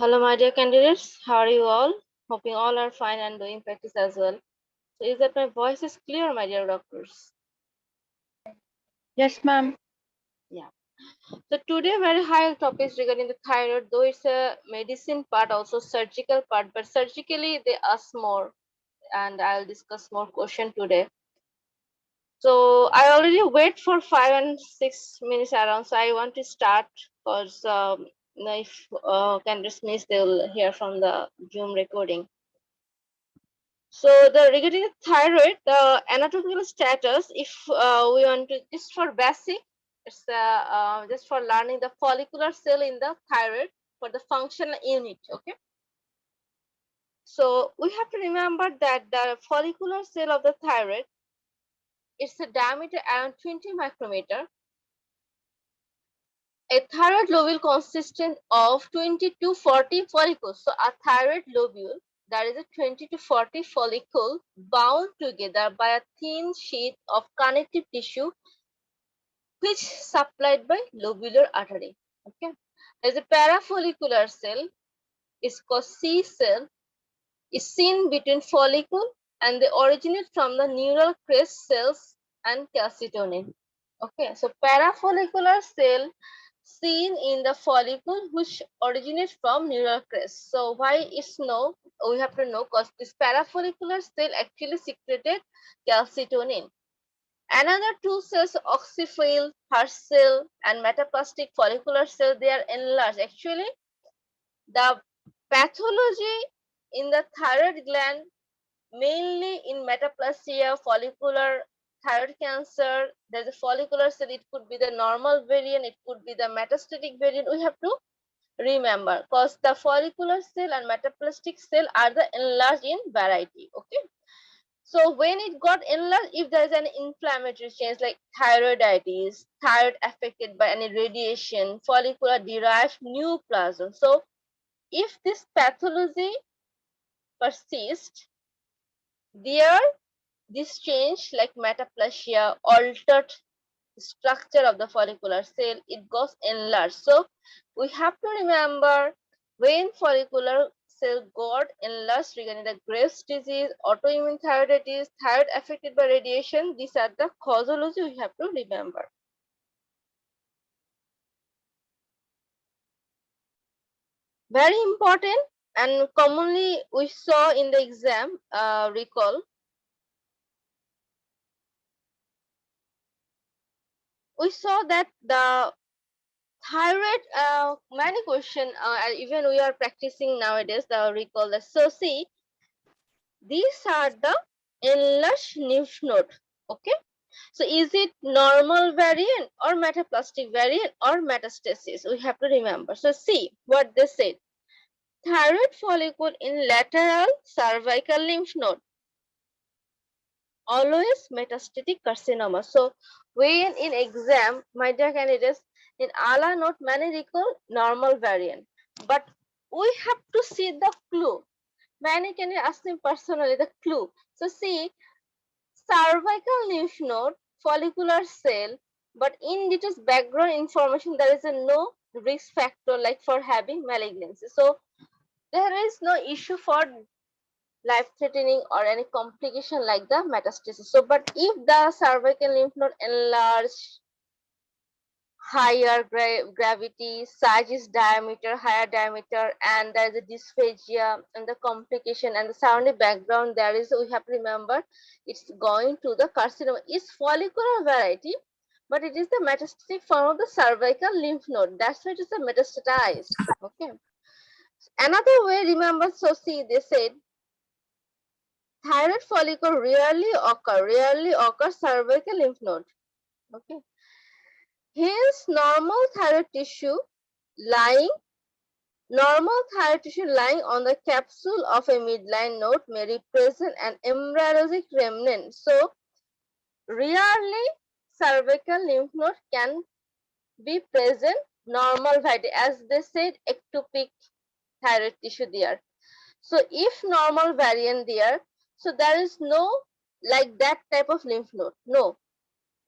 Hello, my dear candidates. How are you all? Hoping all are fine and doing practice as well. So, is that my voice is clear, my dear doctors? Yes, ma'am. Yeah. So, today very high topics regarding the thyroid, though it's a medicine part, also surgical part, but surgically they ask more, and I'll discuss more question today. So, I already wait for 5 and 6 minutes around, so I want to start because if candidates miss, they will hear from the Zoom recording. So the regarding the thyroid, the anatomical status, if we want to just for basic, it's just for learning the follicular cell in the thyroid for the functional unit. Okay. So we have to remember that the follicular cell of the thyroid, it's a diameter around 20 micrometer. A thyroid lobule consistent of 20 to 40 follicles. So a thyroid lobule, that is a 20 to 40 follicle bound together by a thin sheet of connective tissue which supplied by lobular artery. Okay. There's a parafollicular cell, is called C cell, is seen between follicle and they originate from the neural crest cells and calcitonin. Okay, so parafollicular cell seen in the follicle which originates from neural crest. So why is no? We have to know because this parafollicular cell actually secreted calcitonin. Another two cells, oxyphil, Hirsch cell, and metaplastic follicular cell, they are enlarged. Actually, the pathology in the thyroid gland, mainly in metaplasia, follicular thyroid cancer, there's a follicular cell, it could be the normal variant, it could be the metastatic variant. We have to remember because the follicular cell and metaplastic cell are the enlarged in variety. Okay. So when it got enlarged, if there is an inflammatory change like thyroiditis, thyroid affected by any radiation, follicular derived neoplasm. So if this pathology persists, there this change like metaplasia, altered structure of the follicular cell, it goes enlarged. So we have to remember when follicular cell got enlarged regarding the Graves' disease, autoimmune thyroiditis, thyroid affected by radiation, these are the causology we have to remember. Very important and commonly we saw in the exam, recall, we saw that the thyroid, many question, even we are practicing nowadays, the recall. So see, these are the enlarged lymph node. Okay. So is it normal variant or metaplastic variant or metastasis? We have to remember. So see what they said. Thyroid follicle in lateral cervical lymph node, always metastatic carcinoma. So when in exam, my dear candidates, in ALA node many recall normal variant. But we have to see the clue. Many can ask me personally the clue. So see, cervical lymph node, follicular cell, but in details background information, there is a no risk factor like for having malignancy. So there is no issue for life-threatening or any complication like the metastasis. So, but if the cervical lymph node enlarged, higher gravity, size is diameter, higher diameter, and there is a dysphagia and the complication and the surrounding background, there is, we have to remember, it's going to the carcinoma. It's follicular variety, but it is the metastatic form of the cervical lymph node. That's why it is a metastatized. Okay. Another way, remember, so see, they said thyroid follicle rarely occur cervical lymph node. Okay. Hence, lying normal thyroid tissue lying on the capsule of a midline node may represent an embryologic remnant. So, rarely cervical lymph node can be present normal variety, as they said, ectopic thyroid tissue there. So if normal variant there, so there is no like that type of lymph node. No.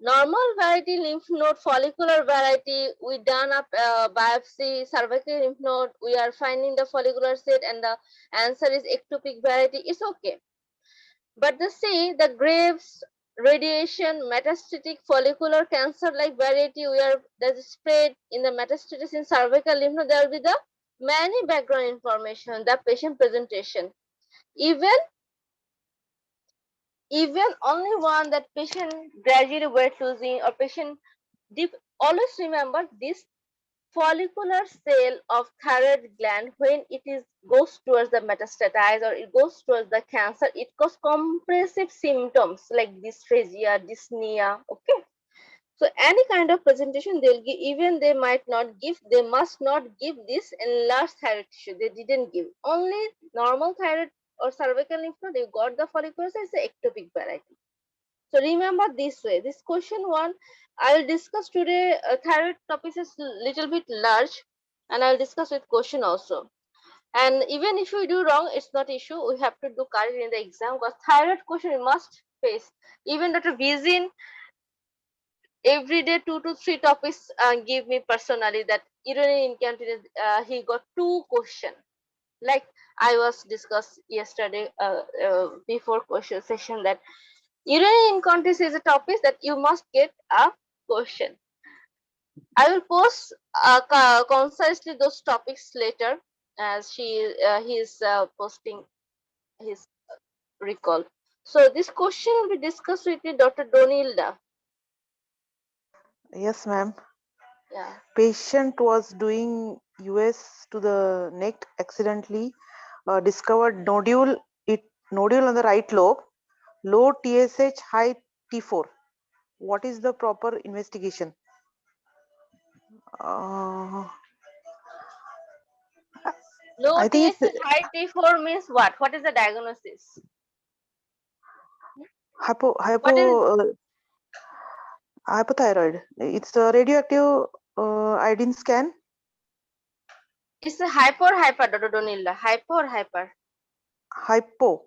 Normal variety lymph node, follicular variety, we done a biopsy, cervical lymph node, we are finding the follicular set and the answer is ectopic variety, it's okay. But the Graves, radiation, metastatic follicular cancer like variety where there's spread in the metastasis in cervical lymph node, there will be the many background information, the patient presentation. Even only one that patient gradually weight losing or patient deep, always remember this follicular cell of thyroid gland, when it is goes towards the metastasize or it goes towards the cancer, it causes compressive symptoms like dysphagia, dyspnea. Okay, so any kind of presentation they'll give, even they might not give, they must not give this enlarged thyroid tissue. They didn't give only normal thyroid or cervical lymph node. They got the follicular cell, it's the ectopic variety. So remember this way. This question one I will discuss today. Thyroid topic is little bit large, and I'll discuss with question also. And even if we do wrong, it's not issue. We have to do correct in the exam because thyroid question we must face. Even Dr. Bizin every day 2 to 3 topics give me personally that urinary incontinence. He got 2 questions. Like I was discussed yesterday before question session that urinary incontinence is a topic that you must get a question. I will post concisely those topics later as he is posting his recall. So this question will be discussed with Dr. Donilda. Yes, ma'am. Yeah. Patient was doing US to the neck accidentally discovered nodule on the right lobe, low TSH, high T4. What is the proper investigation? Uh, Low I think it's TSH, high T4 means what? What is the diagnosis? hypo What is hypothyroid. It's a radioactive iodine scan. it's a hyper hyper Dr. Donilda? Hyper or hyper? Hypo.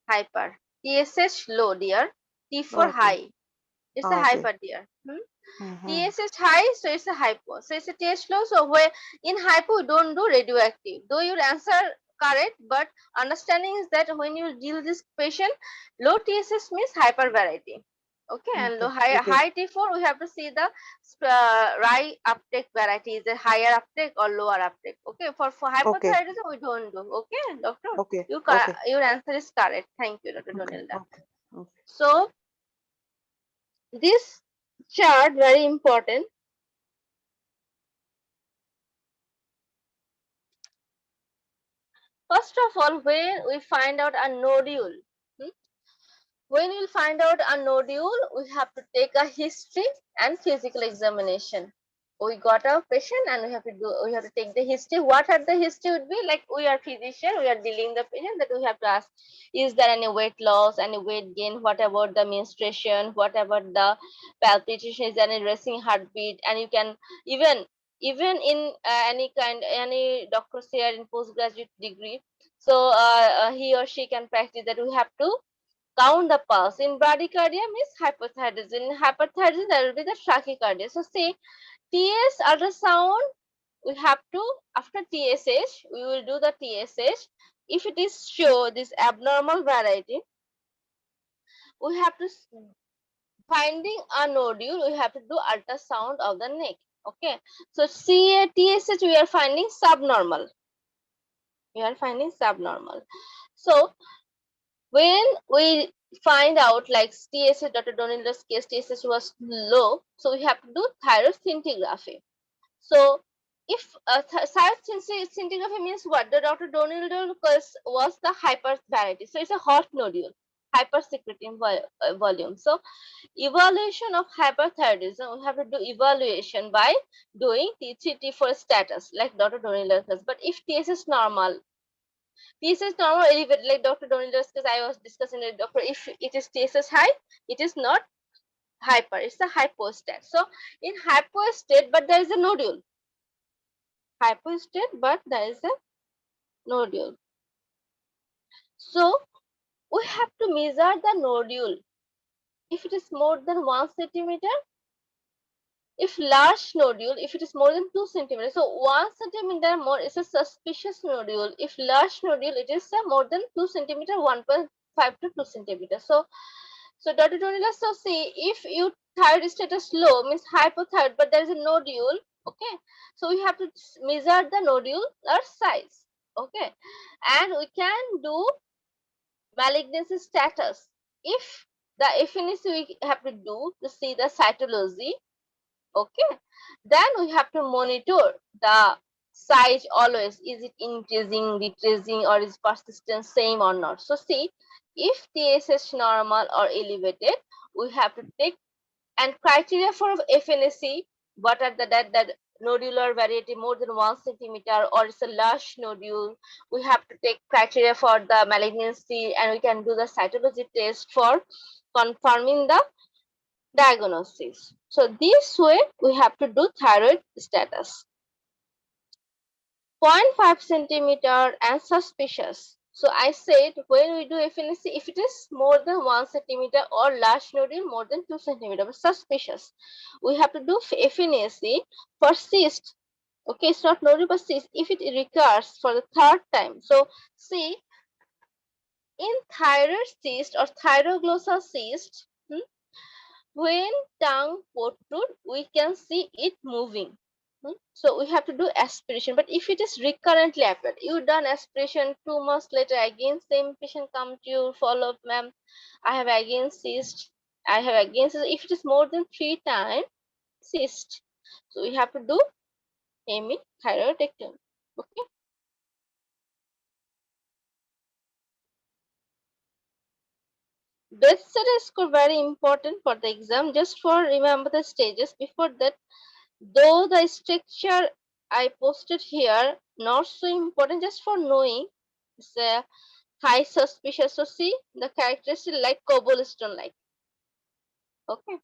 Hyper. TSH low dear. T4 Okay. high. It's a Okay. hyper dear. Mm-hmm. TSH high, so it's a hypo. So it's a TH low. So where in hypo we don't do radioactive. Though your answer correct, but understanding is that when you deal this patient, low TSH means hyper variety. Okay, and low Okay. Okay. high T4 we have to see the right uptake variety, is it higher uptake or lower uptake. Okay, for Okay. hypothyroidism we don't do. Okay, doctor, Okay. Okay. your answer is correct. Thank you, Dr. Okay. Donilda. Okay. Okay. So this chart very important. First of all, when we find out a nodule, hmm, when we'll find out a nodule, we have to take a history and physical examination. We got our patient and we have to take the history. What are the history would be like? We are physician, we are dealing the patient, that we have to ask: is there any weight loss, any weight gain? What about the menstruation? What about the palpitation? Is there any racing heartbeat? And you can even in any doctors here in postgraduate degree, so he or she can practice that. We have to count the pulse. In bradycardia means hypothyroidism. In hyperthyroidism, there will be the tachycardia. So see, TS ultrasound, we have to, after TSH, we will do the TSH. If it is show this abnormal variety, we have to finding a nodule, we have to do ultrasound of the neck. Okay. So CA TSH we are finding subnormal. We are finding subnormal. So when we find out like TSH, Dr. Donilda's case, TSH was low, so we have to do thyroid scintigraphy. So if thyroid scintigraphy means what? The Dr. Donilda was the hyper variety, so it's a hot nodule, hypersecreting volume. So evaluation of hyperthyroidism, we have to do evaluation by doing T3 T4 status like Dr. Donilda does. But if TSH normal, TSH normal elevated, like Dr. Donilda's case I was discussing with doctor, if it is TSH high, it is not hyper, it's a hypostat. So in hypostat, but there is a nodule. Hypostat, but there is a nodule. So we have to measure the nodule. if it is more than 1 centimeter. If large nodule, if it is more than 2 centimeters, so 1 centimeter more is a suspicious nodule. If large nodule, it is more than 2 centimeter, 1.5 to 2 centimeters. So Dr. Tonila, so see, if you thyroid status low means hypothyroid, but there is a nodule, okay. So we have to measure the nodule size, okay, and we can do malignancy status. If the FNC we have to do to see the cytology, okay, then we have to monitor the size always. Is it increasing, decreasing, or is persistent same or not? So see, if TSH normal or elevated, we have to take, and criteria for FNAC, what are that nodular variety more than 1 centimeter or it's a large nodule. We have to take criteria for the malignancy, and we can do the cytology test for confirming the diagnosis. So this way we have to do thyroid status. 0.5 centimeter and suspicious. So I said when we do FNAC, if it is more than 1 centimeter or large nodule more than 2 centimeter, but suspicious, we have to do FNAC for cyst. Okay, it's not nodule but cyst. If it recurs for the third time, so see, in thyroid cyst or thyroglossal cyst, when tongue protrude, we can see it moving. So we have to do aspiration. But if it is recurrently appeared, you done aspiration 2 months later, again same patient come to you, follow up, ma'am, I have again cyst, I have again cyst. If it is more than 3 times cyst, so we have to do hemithyroidectomy. Okay. Bedside score very important for the exam. Just for remember the stages. Before that, though the structure I posted here not so important, just for knowing, it's a high suspicious. So see the characteristic like cobblestone like. Okay.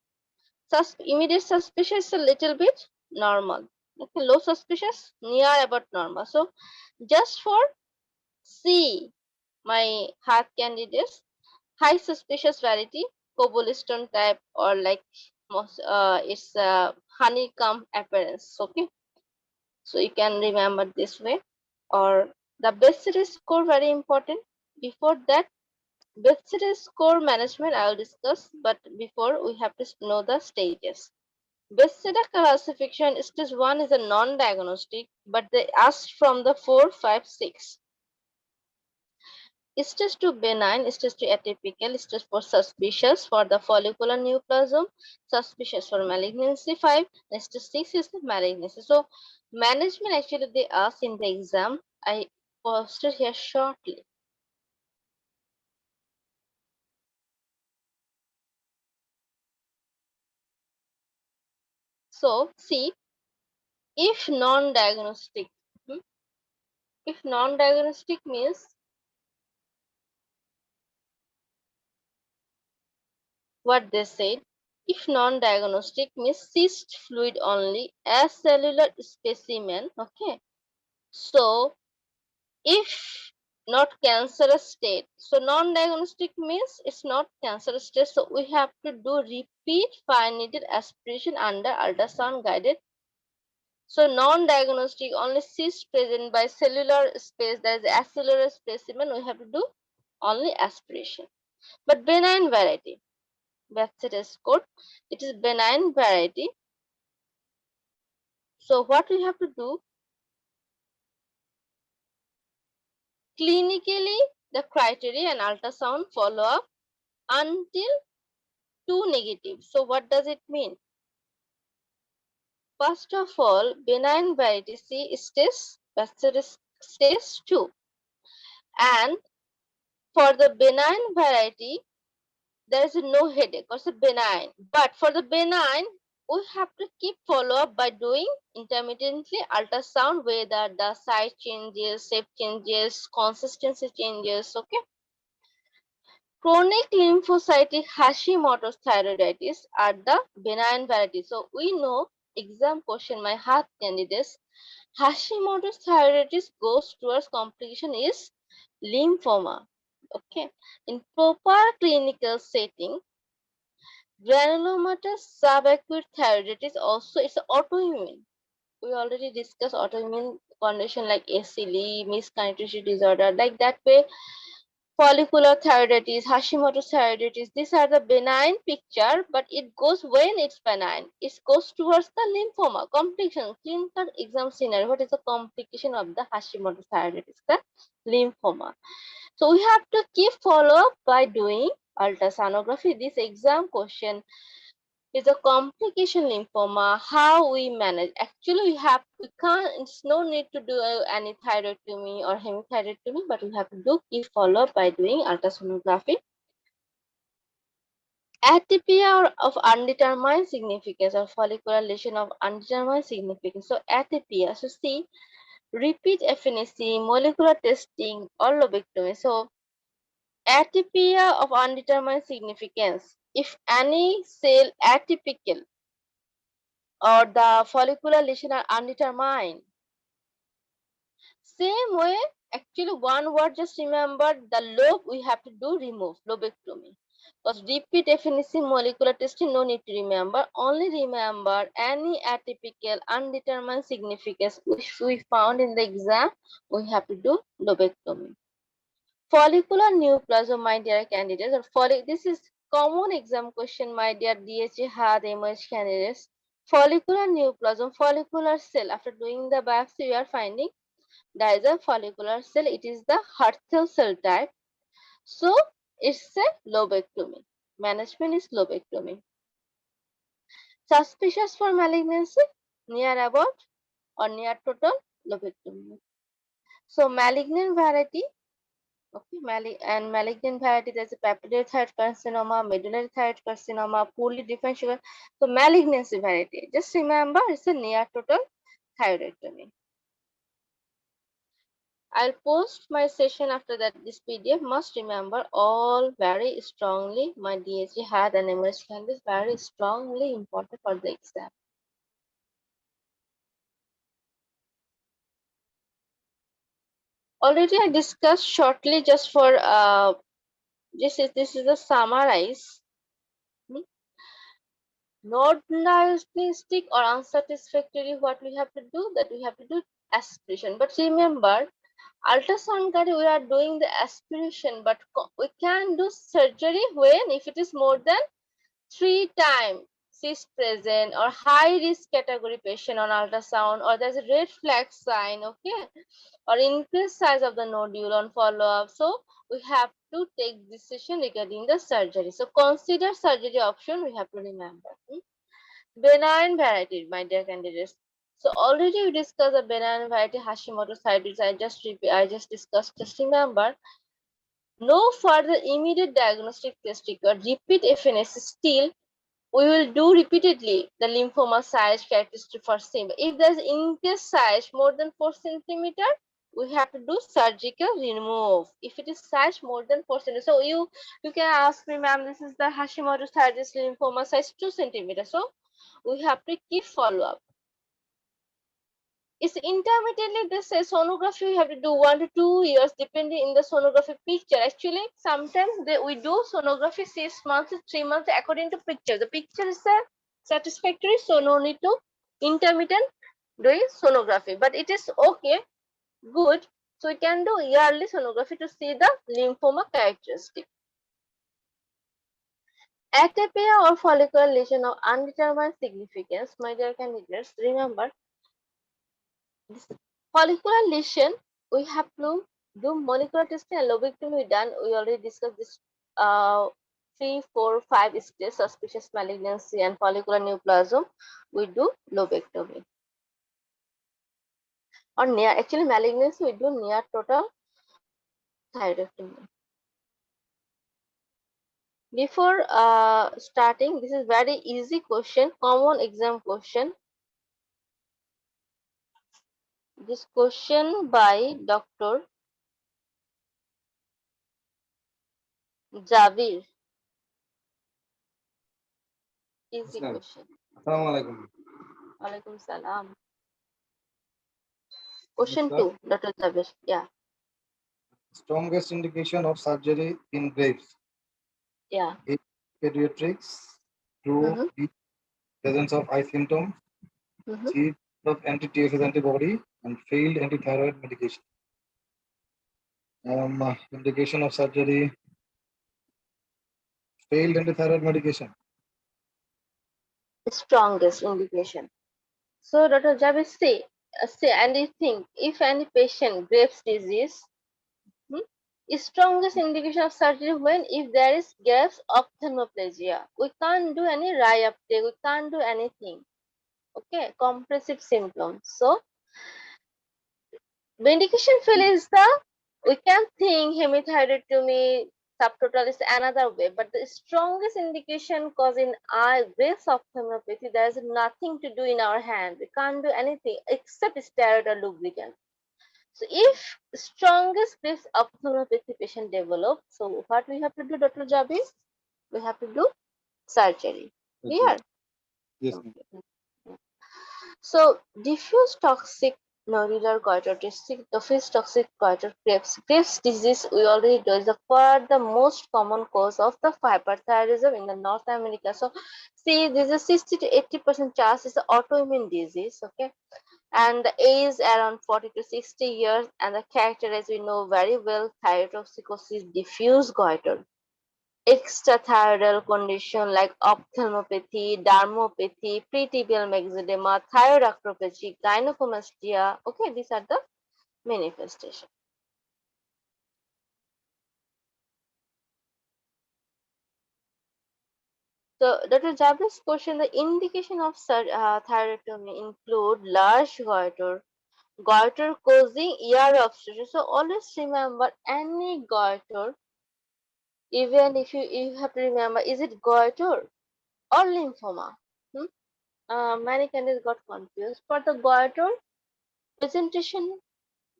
Immediate suspicious is a little bit normal. Okay, low suspicious near about normal. So just for C, my heart candidates, high suspicious variety, cobblestone type, or like most it's honeycomb appearance. Okay. So you can remember this way. Or the best score very important. Before that, best score management I will discuss, but before we have to know the stages. Best classification stage 1 is a non-diagnostic, but they asked from the 4, 5, 6. Stage 2 benign, stage 3 atypical, stage 4 suspicious for the follicular neoplasm, suspicious for malignancy 5, and stage 6 is the malignancy. So management actually they ask in the exam. I posted here shortly. So see, if non-diagnostic, if non-diagnostic means what they said. If non-diagnostic means cyst fluid only, acellular specimen. Okay. So if not cancerous state, so non-diagnostic means it's not cancerous state. So we have to do repeat fine needle aspiration under ultrasound guided. So non-diagnostic only cyst present by cellular space, that is acellular specimen, we have to do only aspiration. But benign variety, Bethesda's code, it is benign variety. So what we have to do, clinically the criteria and ultrasound follow up until 2 negative. So what does it mean? First of all, benign variety C stage, Bethesda's stage 2, and for the benign variety there is no headache or benign. But for the benign, we have to keep follow up by doing intermittently ultrasound whether the size changes, shape changes, consistency changes. Okay. Chronic lymphocytic Hashimoto's thyroiditis are the benign variety. So we know exam question, my heart candidates, Hashimoto's thyroiditis goes towards complication is lymphoma. Okay. In proper clinical setting, Granulomatous subacute thyroiditis also it's autoimmune. We already discussed autoimmune condition like ACLE, miscarriage disorder, like that way. Follicular thyroiditis, Hashimoto's thyroiditis, these are the benign picture, but it goes when it's benign. It goes towards the lymphoma. Complication, clinical exam scenario. What is the complication of the Hashimoto's thyroiditis? The lymphoma. So we have to keep follow up by doing ultrasonography. This exam question is a complication lymphoma. How we manage? Actually, we can't. It's no need to do any thyroidectomy or hemithyroidectomy, but we have to do keep follow up by doing ultrasonography. Atypia of undetermined significance or follicular lesion of undetermined significance. So atypia. So see, repeat FNAC, molecular testing, or lobectomy. So atypia of undetermined significance. If any cell atypical or the follicular lesion are undetermined. Same way, actually one word, just remember the lobe we have to do remove, lobectomy. Because repeat definition molecular testing, no need to remember. Only remember any atypical undetermined significance which we found in the exam, we have to do lobectomy. Follicular neoplasm, my dear candidates, this is common exam question, my dear DHA hard MH candidates. Follicular neoplasm, follicular cell. After doing the biopsy, we are finding there is a follicular cell. It is the Hertel cell type. So it's a lobectomy. Management is lobectomy. Suspicious for malignancy, near about or near total lobectomy. So malignant variety. Okay, malignant variety, there's a papillary thyroid carcinoma, medullary thyroid carcinoma, poorly differentiable. So malignancy variety. Just remember, it's a near total thyroidectomy. I'll post my session after that. This PDF must remember all very strongly. My DHA had an emerged candidates very strongly important for the exam. Already I discussed shortly just for this is a summarize. Not diagnostic or unsatisfactory, what we have to do, that we have to do aspiration. But remember, ultrasound we are doing the aspiration, but we can do surgery when if it is more than 3 times cyst present or high risk category patient on ultrasound, or there's a red flag sign, okay, or increased size of the nodule on follow-up. So we have to take decision regarding the surgery. So consider surgery option, we have to remember. Benign variety, my dear candidates. So already we discussed the benign variety Hashimoto's thyroiditis. I just discussed. Just remember, no further immediate diagnostic test required. Repeat FNS still we will do repeatedly the lymphoma size characteristic for same. If there's increased size more than 4 centimeter, we have to do surgical remove. If it is size more than 4 centimeter, so you can ask me, ma'am, this is the Hashimoto's thyroiditis lymphoma size 2 centimeter. So we have to keep follow up. It's intermittently they say sonography we have to do 1 to 2 years depending in the sonography picture. Actually, sometimes we do sonography 6 months, 3 months according to picture. The picture is satisfactory, so no need to intermittent doing sonography. But it is okay, good. So we can do yearly sonography to see the lymphoma characteristic. Atypia or follicular lesion of undetermined significance, my dear candidates, remember this follicular lesion, we have to do molecular testing and lobectomy. We already discussed this 3, 4, 5 stages, suspicious malignancy and follicular neoplasm. We do lobectomy. Or near, actually malignancy, we do near total thyroidectomy. Before starting, this is very easy question, common exam question. This question by Dr. Javir. Easy question. Assalamualaikum. Alaikum salam. Question 2, Dr. Javir. Yeah. Strongest indication of surgery in grapes. Yeah. Pediatrics, through Mm-hmm. the presence of eye symptoms, Mm-hmm. cheap of anti-TSH antibody, and failed anti-thyroid medication. Indication of surgery, failed anti-thyroid medication. Strongest indication. So, Dr. Javis say anything if any patient Graves' disease, hmm, is strongest indication of surgery when if there is Graves ophthalmoplegia. We can't do any eye uptake, we can't do anything. Okay, compressive symptoms. So, medication fail is the we can think hemithyroidectomy subtotal is another way, but the strongest indication cause in eye Graves ophthalmopathy there is nothing to do in our hand. We can't do anything except steroid or lubricant. So if strongest Graves ophthalmopathy patient develop, so what we have to do, Dr. Jabis? We have to do surgery. Surgery. Clear? Yes, ma'am. Okay. So diffuse toxic nodular goiter, diffuse toxic goiter, Graves disease we already know is the most common cause of the hyperthyroidism in the North America. So see, there's a 60 to 80% chance is an autoimmune disease. Okay, and the age around 40 to 60 years, and the character as we know very well, thyrotoxicosis, diffuse goiter. Extrathyroidal condition like ophthalmopathy, dermopathy, pretibial myxedema, thyroidacropathy, gynecomastia. Okay, these are the manifestations. So, Dr. Jabra's question, the indication of thyroidectomy include large goiter causing ear obstruction. So, always remember any goiter, even if you have to remember, is it goiter or lymphoma? Hmm? Many candidates got confused. For the goiter presentation,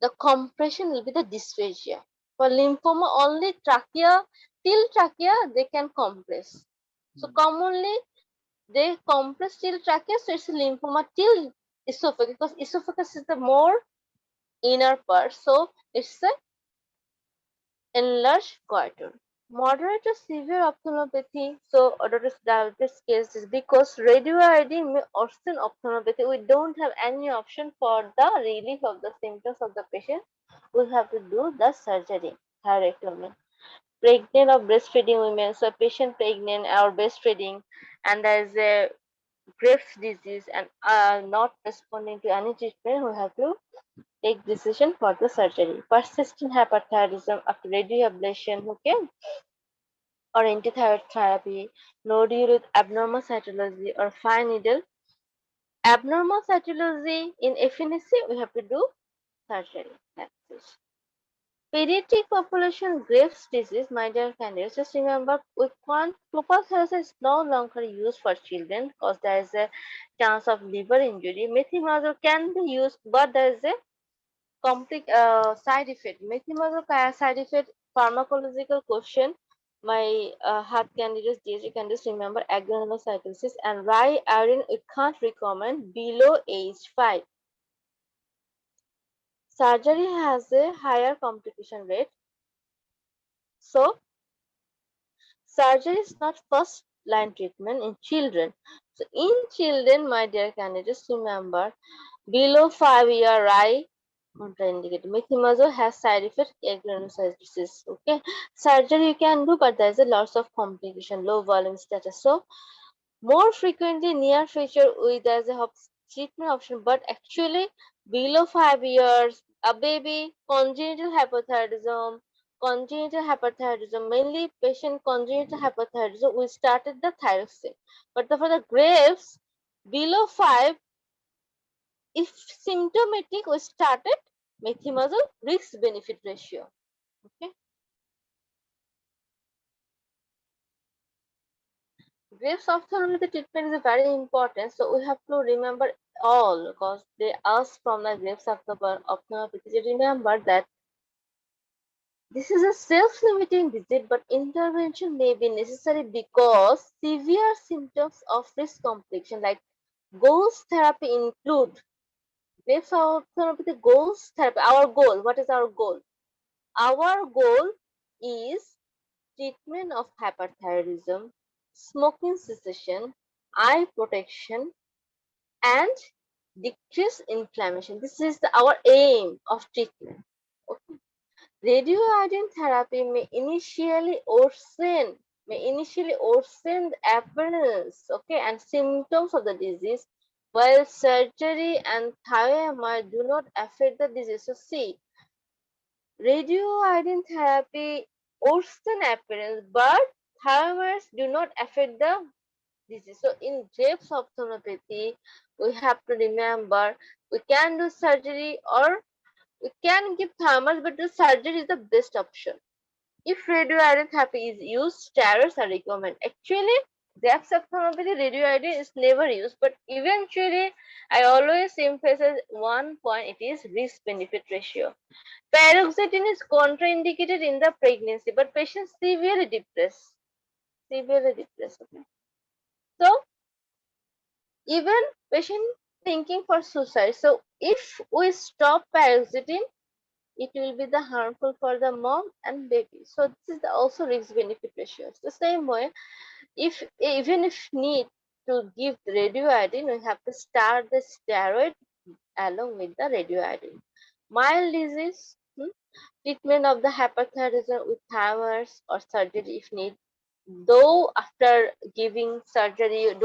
the compression will be the dysphagia. For lymphoma, only trachea, till trachea, they can compress. So commonly, they compress till trachea, so it's a lymphoma till esophagus, because esophagus is the more inner part, so it's a enlarged goiter. Moderate to severe ophthalmopathy, so otitis diabetes case is because radioiodine may worsen ophthalmopathy. We don't have any option for the relief of the symptoms of the patient. We have to do the surgery, thyroidectomy. Pregnant or breastfeeding women, so patient pregnant or breastfeeding, and there is a Graves' disease and are not responding to any treatment, we have to take decision for the surgery. Persistent hyperthyroidism after radioablation, okay, or antithyroid therapy, nodule with abnormal cytology or fine needle. Abnormal cytology in FNAC, we have to do surgery. That's it. Pediatric population Graves' disease, my dear candidates, just remember we can't, propofol is no longer used for children because there is a chance of liver injury. Methimazole can be used, but there is a complete side effect. Methimazole side effect, pharmacological question. My heart candidates, DHA candidates, remember agranulocytosis and Irin we can't recommend below age 5. Surgery has a higher complication rate. So surgery is not first line treatment in children. So in children, my dear candidates, remember below 5 year eye contraindicated. Methimazole has side effect granulocytosis. Okay, surgery you can do, but there is a lots of complication, low volume status. So more frequently near future with as a treatment option, but actually below 5 years, a baby, congenital hyperthyroidism, mainly patient congenital hyperthyroidism, we started the thyroxine. But for the Graves, below 5, if symptomatic, we started methimazole risk benefit ratio. Okay. Graves ophthalmology treatment is very important, so we have to remember all because they ask from the Graves ophthalmopathy. Remember that this is a self-limiting disease, but intervention may be necessary because severe symptoms of risk complication like ghost therapy include Graves ophthalmopathy ghost therapy. Our goal, what is our goal? Our goal is treatment of hyperthyroidism, smoking cessation, eye protection, and decrease inflammation. This is our aim of treatment. Okay. Radioiodine therapy may initially worsen the appearance, okay, and symptoms of the disease, while surgery and thyroid do not affect the disease. So see, radioiodine therapy worsen appearance, but thyroids do not affect the disease. So in depth ophthalmopathy, we have to remember we can do surgery or we can give thermals, but the surgery is the best option. If radioiodine therapy is used, steroids are recommended. Actually, depth ophthalmopathy radioiodine is never used, but eventually, I always emphasize one point: it is risk-benefit ratio. Paroxetine is contraindicated in the pregnancy, but patients severely depressed. Severely depressed. Okay. So even patient thinking for suicide. So if we stop paroxetine, it will be the harmful for the mom and baby. So this is also risk benefit ratio. It's the same way, if even if need to give radioiodine, we have to start the steroid along with the radioiodine. Mild disease, treatment of the hyperthyroidism with thyroids or surgery if need. Though after doing surgery,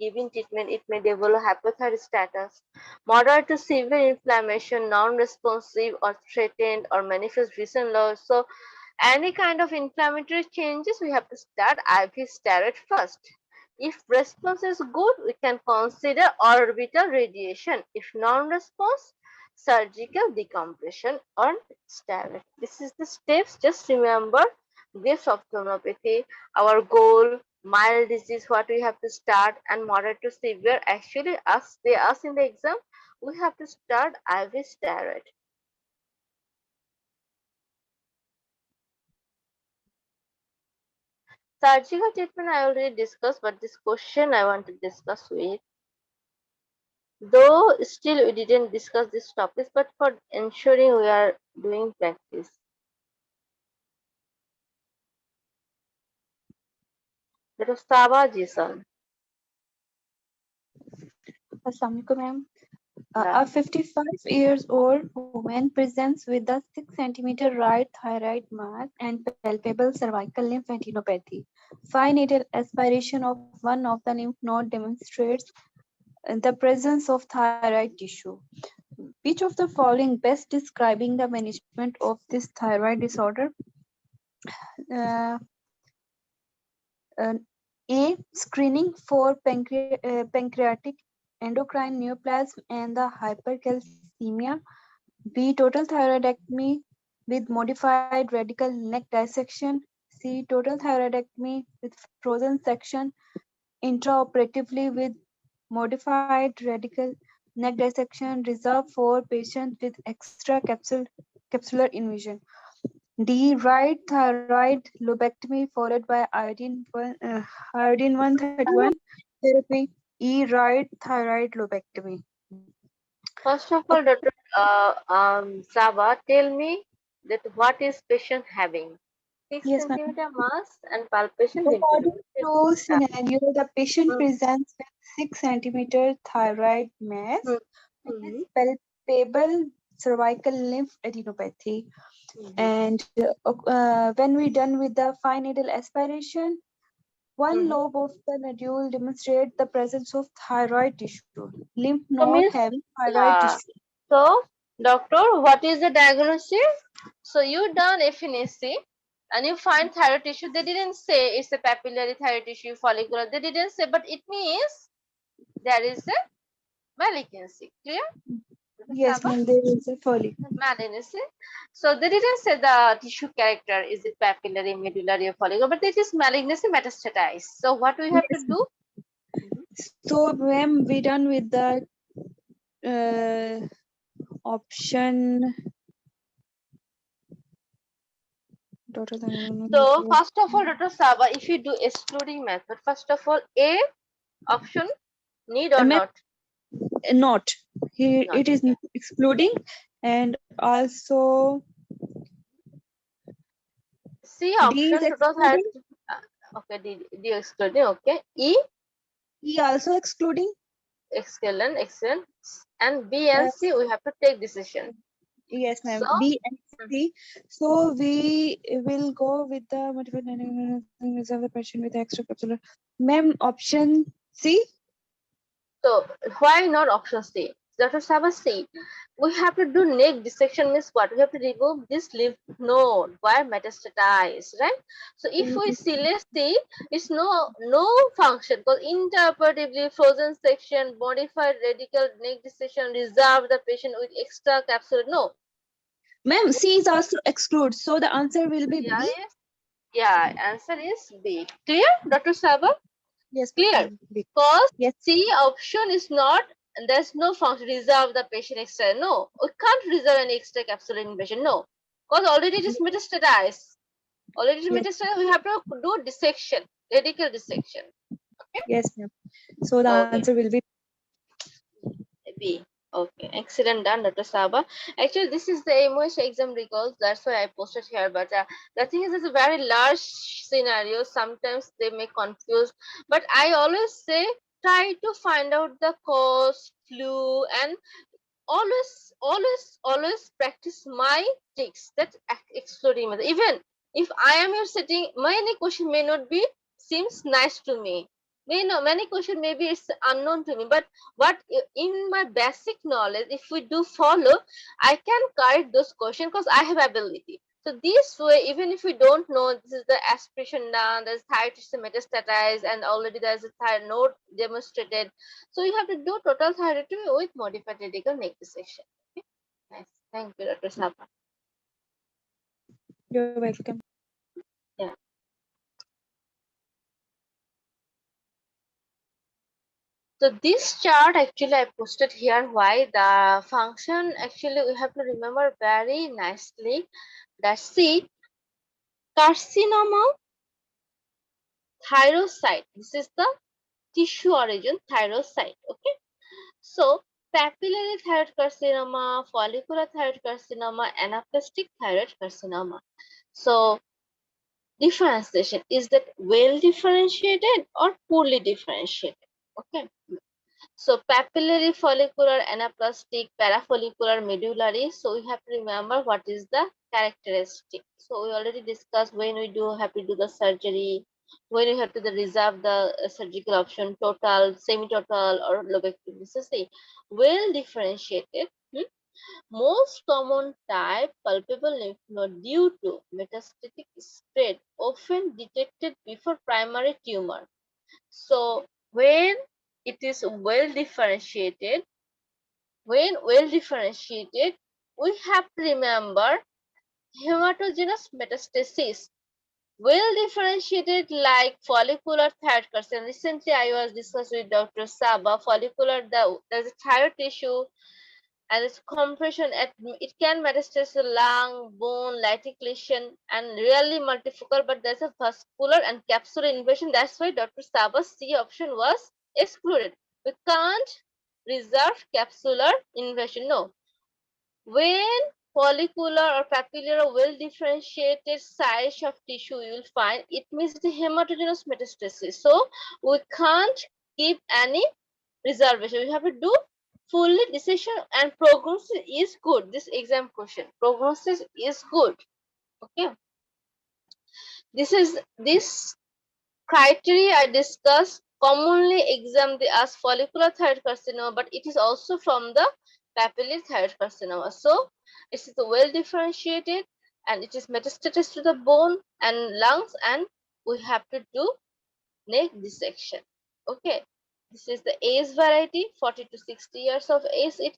giving treatment, it may develop hypothyroid status, moderate to severe inflammation, non-responsive or threatened or manifest vision loss. So any kind of inflammatory changes, we have to start IV steroid first. If response is good, we can consider orbital radiation. If non-response, surgical decompression or steroid. This is the steps. Just remember this ophthalmopathy. Our goal, mild disease, what we have to start, and moderate to severe. Actually, they ask in the exam, we have to start IV steroid. Surgical treatment I already discussed, but this question I want to discuss with. Though still we didn't discuss these topics, but for ensuring we are doing practice. That was Saba Jason. Assalamualaikum, ma'am. Yeah. A 55 years old woman presents with a 6 centimeter right thyroid mass and palpable cervical lymphadenopathy. Fine needle aspiration of one of the lymph node demonstrates the presence of thyroid tissue. Which of the following best describing the management of this thyroid disorder? Uh, uh, A. Screening for pancreatic endocrine neoplasm and the hypercalcemia. B. Total thyroidectomy with modified radical neck dissection. C. Total thyroidectomy with frozen section intraoperatively with modified radical neck dissection reserved for patients with extra capsular invasion. D. Right thyroid lobectomy followed by iodine 131 therapy. E. Right thyroid lobectomy. First of all, Dr. Saba, tell me that what is patient having? 6 Yes, ma'am. centimeter mass and palpation According lymphadenopathy. to scenario, the patient Mm, presents with 6 centimeter thyroid mass mm, and has mm, palpable cervical lymphadenopathy. mm, And when we done with the fine needle aspiration, one mm. lobe of the nodule demonstrates the presence of thyroid tissue. Lymph So node means, having thyroid yeah. tissue. So, doctor, what is the diagnosis? So you done FNAC and you find thyroid tissue. They didn't say it's a papillary thyroid tissue, follicular. They didn't say, but it means there is a malignancy. Clear? Yes, Saba? ma'am, there is a follicle. Malignancy. So they didn't say the tissue character, is it papillary, medullary, or follicular, but it is malignancy metastatized. So what we have to Yes, do? ma'am. So when we done with the uh, option So first of all, Dr. Saba, if you do excluding method, first of all, A option, need or ma'am, not? not here Not. it is Okay. excluding, and also C D is option, total thyroid. excluding. Okay, D excluding. Okay, E E also excluding. excellent, excellent. And B and C, we have to take decision. Yes, So ma'am. B and C. So we will go with the motivated reserve the patient with extracapsular. Ma'am, option C. So why not option C? Dr. Sabha C. We have to do neck dissection means what? We have to remove this lymph node where metastatized, right? So if we select C, it's no function because intraoperatively frozen section, modified radical neck dissection, reserve the patient with extra capsule. No. Ma'am, C is also exclude. So the answer will be Yeah, B. yes. Yeah, answer is B. Clear, Dr. Sabha? Yes, Clear. ma'am. B. Because Yes. C option is not, there's no function reserve the patient extra. No, we can't reserve any extra capsule in patient. No, because already it is metastatized. Already it is Yes. metastatized. We have to do dissection, radical dissection. Yes, ma'am. So the Okay, answer will be B. Okay, excellent done, Dr. Saba. Actually, this is the MOH exam results. That's why I posted here. But the thing is, it's a very large scenario. Sometimes they may confuse. But I always say, try to find out the cause, flu, and always practice my tricks. That's exploding method. Even if I am here sitting, many question may not be seems nice to me. Many question maybe it's unknown to me. But what in my basic knowledge, if we do follow, I can correct those questions because I have ability. So this way, even if we don't know, this is the aspiration done, there's thyroid metastatized, and already there's a thyroid node demonstrated. So you have to do total thyroidectomy with modified radical neck dissection. Okay? Nice. Thank you, Dr. Sapa. you're welcome. Yeah. So this chart actually I posted here. Why the function actually we have to remember very nicely. That see carcinoma thyrocyte. This is the tissue origin thyrocyte. Okay. So papillary thyroid carcinoma, follicular thyroid carcinoma, anaplastic thyroid carcinoma. So differentiation is that well differentiated or poorly differentiated. Okay. So papillary, follicular, anaplastic, parafollicular, medullary. So we have to remember what is the characteristic. So we already discussed when we do have to do the surgery, when we have to reserve the surgical option, total, semi-total, or lobectomy. So see, well differentiated. Most common type palpable lymph node due to metastatic spread, often detected before primary tumor. So when it is well differentiated, we have to remember hematogenous metastasis. Well differentiated like follicular thyroid carcinoma. Recently, I was discussing with Dr. Saba. Follicular, there's a thyroid tissue and its compression at it can metastasize to lung, bone, lytic lesion, and rarely multifocal, but there's a vascular and capsular invasion. That's why Dr. Saba's C option was excluded. We can't reserve capsular invasion. No. When follicular or papillary well differentiated size of tissue you will find, it means the hematogenous metastasis. So we can't keep any reservation. We have to do fully decision, and prognosis is good. This exam question, prognosis is good. Okay, this criteria I discussed. Commonly exam they ask follicular thyroid carcinoma, but it is also from the papillary thyroid carcinoma. So it is well differentiated and it is metastasis to the bone and lungs, and we have to do neck dissection. Okay, this is the age variety, 40 to 60 years of age. It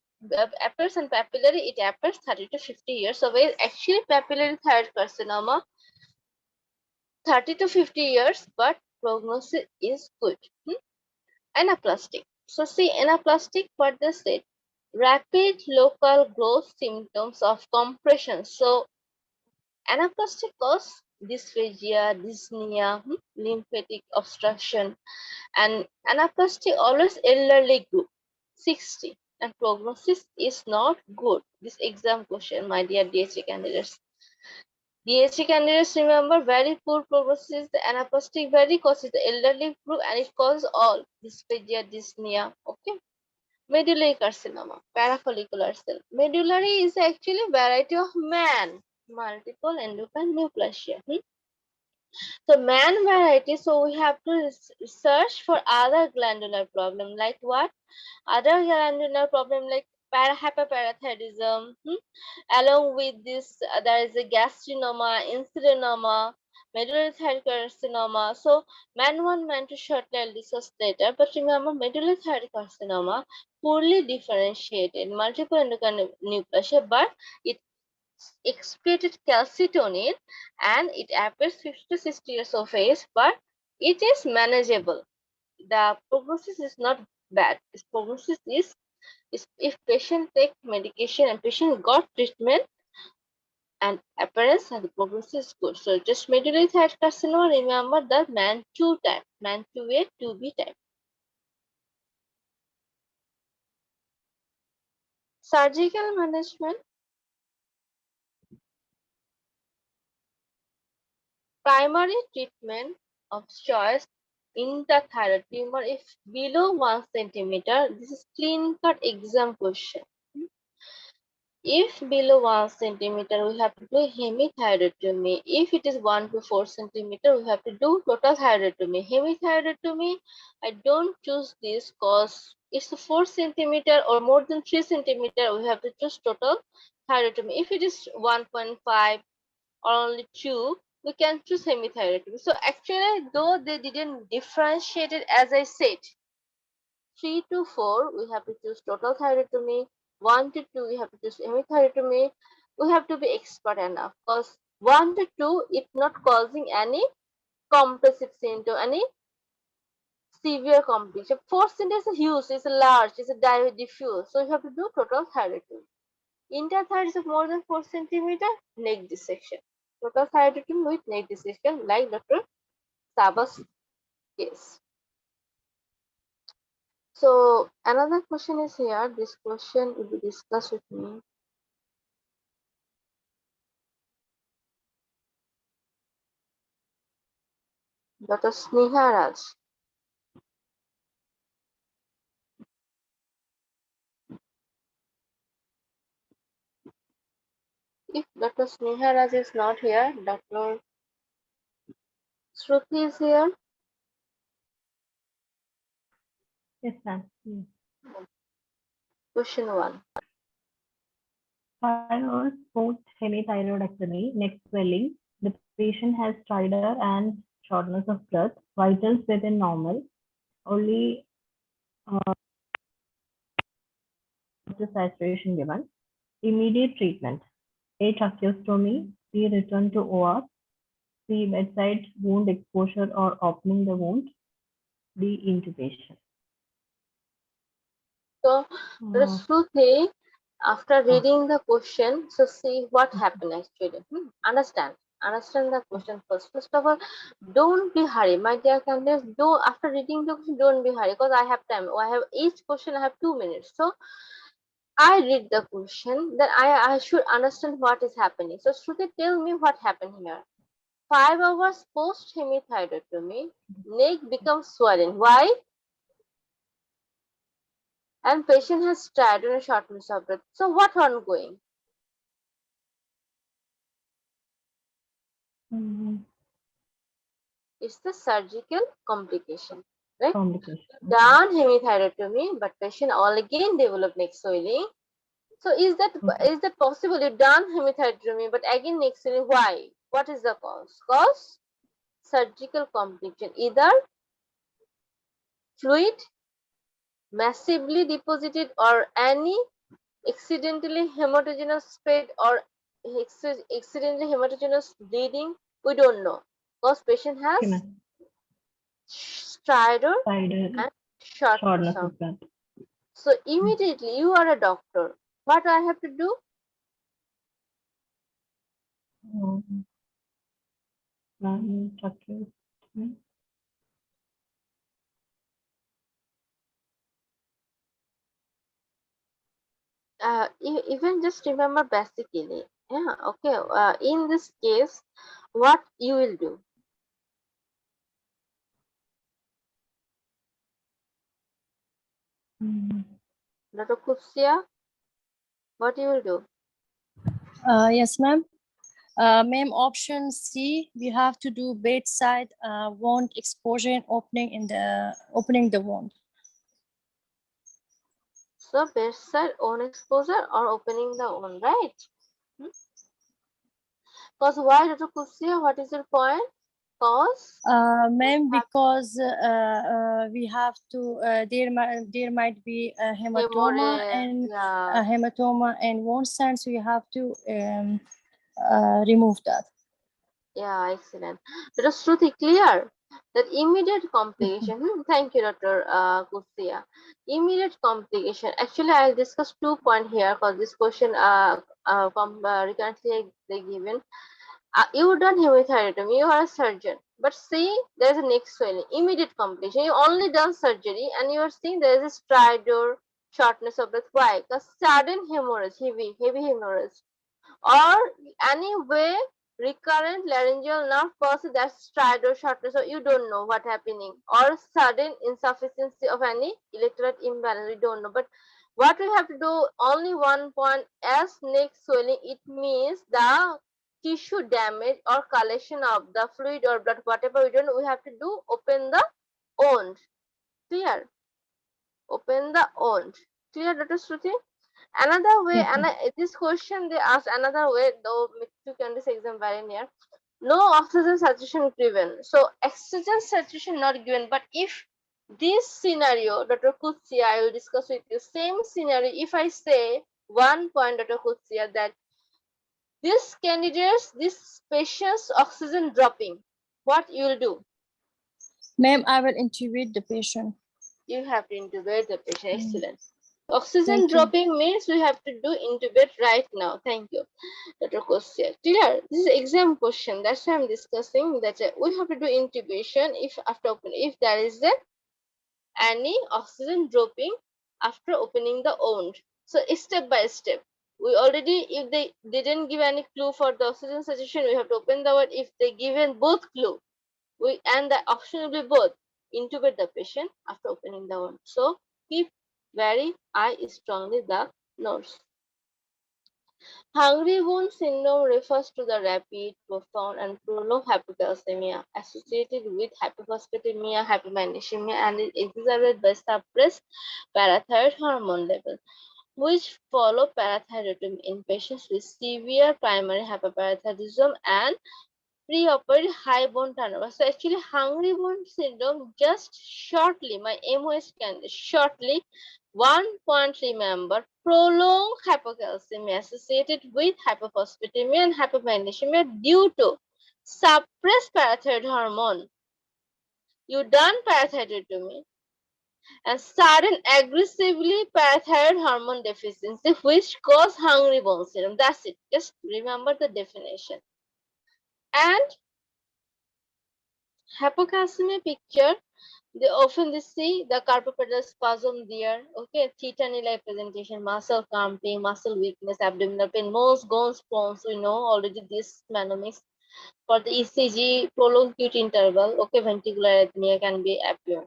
appears in papillary, it appears 30 to 50 years of age. Actually, papillary thyroid carcinoma, 30 to 50 years, but prognosis is good. Anaplastic. So see, anaplastic, what they said, rapid local growth symptoms of compression. So anaplastic cause dysphagia, dyspnea, lymphatic obstruction, and anaplastic always elderly group, 60, and prognosis is not good. This exam question, my dear DHA candidates. DHA candidates, remember, very poor prognosis, the anaplastic varicose is the elderly group and it causes all dysphagia, dyspnea. Okay. Medullary carcinoma, parafollicular cell. Medullary is actually a variety of man, multiple endocrine neoplasia. So man variety, so we have to search for other glandular problem like what? Other glandular problem like hyperparathyroidism. Along with this, there is a gastrinoma, insulinoma, medullary thyroid carcinoma. So man 1, man 2 shortly I'll discuss later. But remember, medullary thyroid carcinoma poorly differentiated, multiple endocrine neoplasia, but it excreted calcitonin and it appears 50 to 60 years of age, but it is manageable. The prognosis is not bad. Its prognosis is if patient take medication and patient got treatment and appearance and the prognosis is good. So just medullary thyroid carcinoma, remember the man 2 type, man 2A, 2B type. Surgical management, primary treatment of choice in the thyroid tumor if below 1 centimeter. This is clean cut exam question. If below 1 centimeter, we have to do hemithyroidectomy. If it is 1 to 4 centimeter, we have to do total thyroidectomy. Hemithyroidectomy, I don't choose this because it's a 4 centimeter or more than 3 centimeter, we have to choose total thyroidectomy. If it is 1.5 or only 2, we can choose hemithyroidectomy. So actually, though they didn't differentiate it as I said, 3 to 4, we have to choose total thyroidectomy. 1 to 2, we have to choose hemithyroidectomy. We have to be expert enough because 1 to 2, it's not causing any compressive symptom, any severe complication. 4 symptom is a huge, it's a large, it's a diffuse. So you have to do total thyroidectomy. Interthyroid is of more than 4 centimeter, neck dissection. Total thyroidectomy with neck dissection, like Dr. Saba's case. So another question is here. This question will be discussed with me. Dr. Sneha Raj. If Dr. Sneha Raj is not here, Dr. Shruti is here. Yes, ma'am. Yes. Question 1. 5 hours post hemithyroidectomy, neck swelling. The patient has stridor and shortness of breath. Vitals within normal. Only the saturation given. Immediate treatment. A. tracheostomy. B. return to OR. C. bedside wound exposure or opening the wound. D. intubation. So, Dr. Uh, Shruti, after uh, reading the question, so see what happened actually. Understand. Understand the question first. First of all, don't be hurry, my dear candidates. Do after reading the question, don't be hurry because I have time. I have each question. I have 2 minutes. So I read the question, then I should understand what is happening. So Shruti, tell me what happened here. 5 hours post hemithyroidectomy, neck becomes swollen. Why? And patient has stridor and shortness of breath. So what ongoing? mm, It's the surgical complication, right? complication. Okay. Done hemithyroidectomy, but patient all again develop neck swelling. So Okay. is that possible? You done hemithyroidectomy, but again neck swelling. Why? What is the cause? Cause surgical complication, either fluid massively deposited or any accidentally hematogenous spread or accidentally hematogenous bleeding. We don't know because patient Okay, has ma'am. stridor Stridor, and shortness shortness of. of breath. So immediately you are a doctor. What I have to do? Mm, tracheostomy. Even just remember basically Yeah, okay. In this case, what you will do? Dr. Kutsia, what you will do? Yes, ma'am. Ma'am, option C, we have to do bedside wound exposure and opening the wound. So bedside own exposure or opening the wound, right? Because why, Dr. Kutsia? What is your point? Because Ma'am, because we have to there might be a hematoma hemorrhage, and yeah. wound signs. We have to remove that. Yeah, excellent. That is truly clear. That immediate complication. Thank you, Dr. Kutsia. Immediate complication. Actually, I'll discuss 2 points here because this question recurrently they given. You done hemothyroidectomy. You are a surgeon, but see, there is a neck swelling. Immediate complication. You only done surgery, and you are seeing there is a stridor, shortness of breath. Why? Because sudden hemorrhage, heavy hemorrhage, or any way recurrent laryngeal nerve palsy, that's stridor shortness, so you don't know what happening, or sudden insufficiency of any electrolyte imbalance, we don't know. But what we have to do, only 1 point, as neck swelling, it means the tissue damage or collection of the fluid or blood, whatever we don't know, we have to do, open the wound. Clear? Open the wound. Clear, Dr. Shruti? Another way, Yes, and ma'am. this question they ask another way, though to can this exam very near. No oxygen saturation given. So oxygen saturation not given, but if this scenario, Dr. Kutsia, I will discuss with you. Same scenario, if I say 1 point, Dr. Kutsia, that this candidates, this patient's oxygen dropping, what you will do? Ma'am, I will intubate the patient. You have to intubate the patient. Mm. Excellent. Oxygen Thank you. dropping means we have to do intubate right now. Thank you, Dr. Kostia. Clear? This is exam question. That's why I'm discussing that we have to do intubation if after open, if there is any oxygen dropping after opening the wound. So step by step. We already, if they didn't give any clue for the oxygen saturation, we have to open the wound. If they given both clue, we and the option will be both, intubate the patient after opening the wound. So keep very eye strongly the nurse. Hungry wound syndrome refers to the rapid, profound, and prolonged hypocalcemia associated with hypophosphatemia, hypomagnesemia, and is exacerbated by suppressed parathyroid hormone level, which follow parathyroidism in patients with severe primary hyperparathyroidism and preoperative high bone turnover. So actually, hungry bone syndrome, just shortly, my MOS can shortly, 1 point remember, prolonged hypocalcemia associated with hypophosphatemia and hypomagnesemia due to suppressed parathyroid hormone. You done parathyroidectomy and sudden aggressively parathyroid hormone deficiency, which cause hungry bone syndrome. That's it. Just remember the definition. And hypocalcemia picture, they often see the carpopedal spasm there, okay, theta-like presentation, muscle cramping, muscle weakness, abdominal pain, most gones, prawns, we know already this mnemonics. For the ECG, prolonged QT interval, okay, ventricular arrhythmia can be appear.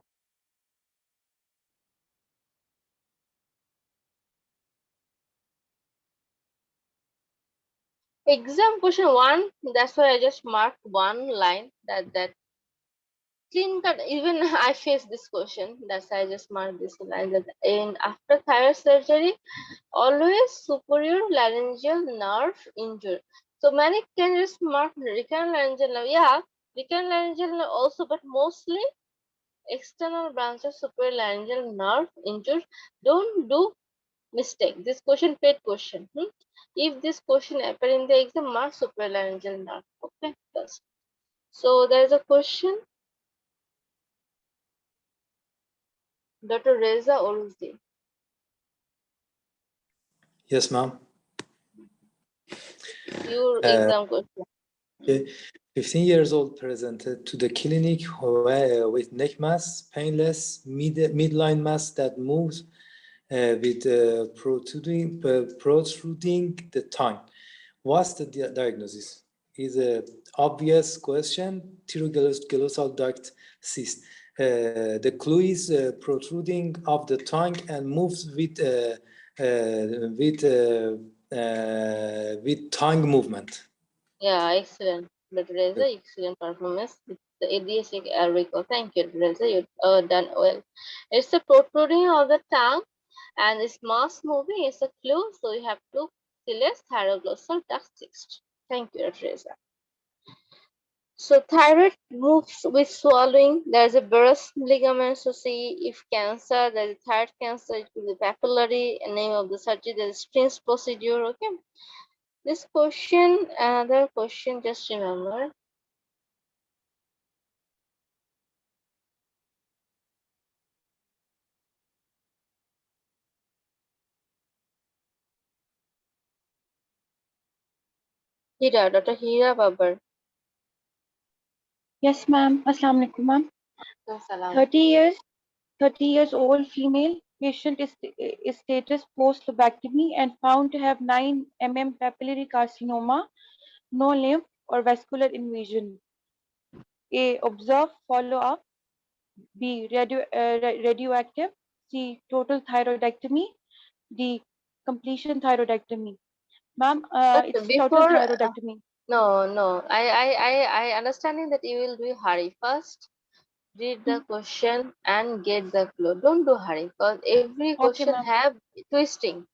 Exam question 1, that's why I just marked one line that clean cut. Even I faced this question, that's why I just marked this line, that in after thyroid surgery, always superior laryngeal nerve injury. So many can just mark recurrent laryngeal nerve. Yeah, recurrent laryngeal nerve also, but mostly external branch of superior laryngeal nerve injured. Don't do mistake. This question paid question. If this question appear in the exam, mark superior laryngeal nerve. Okay, first. So there is a question. Dr. Reza Oruzi. Yes, ma'am. Your exam question. 15 years old, presented to the clinic with neck mass, painless, midline mass that moves with protruding the tongue. What's the diagnosis? Is a obvious question. Thyroglosal duct cyst. The clue is protruding of the tongue and moves with tongue movement. Yeah, excellent. Dr. Reza, excellent performance with the ADHD recall. Thank you, Dr. Reza. You done well. It's the protruding of the tongue and it's mass moving. It's a clue, so you have to select thyroglossal duct cyst. Thank you, Dr. Reza. So thyroid moves with swallowing. There's a Burr's ligament. So see if cancer, there's a thyroid cancer, it could be papillary. Name of the surgery, there's Sprint's procedure. Okay. This question, another question, just remember. Hira, Dr. Hira Babar. Yes, ma'am. Assalamu alaikum, ma'am. Salam. 30 years old female patient is status post lobectomy and found to have 9 mm papillary carcinoma, no lymph or vascular invasion. A. Observe, follow up. B. Radioactive. C. Total thyroidectomy. D. Completion thyroidectomy. Ma'am, But it's total before, thyroidectomy. no, I understanding that you will do hurry first. Read the question and get the clue. Don't do hurry because every Okay, question ma'am. have twisting.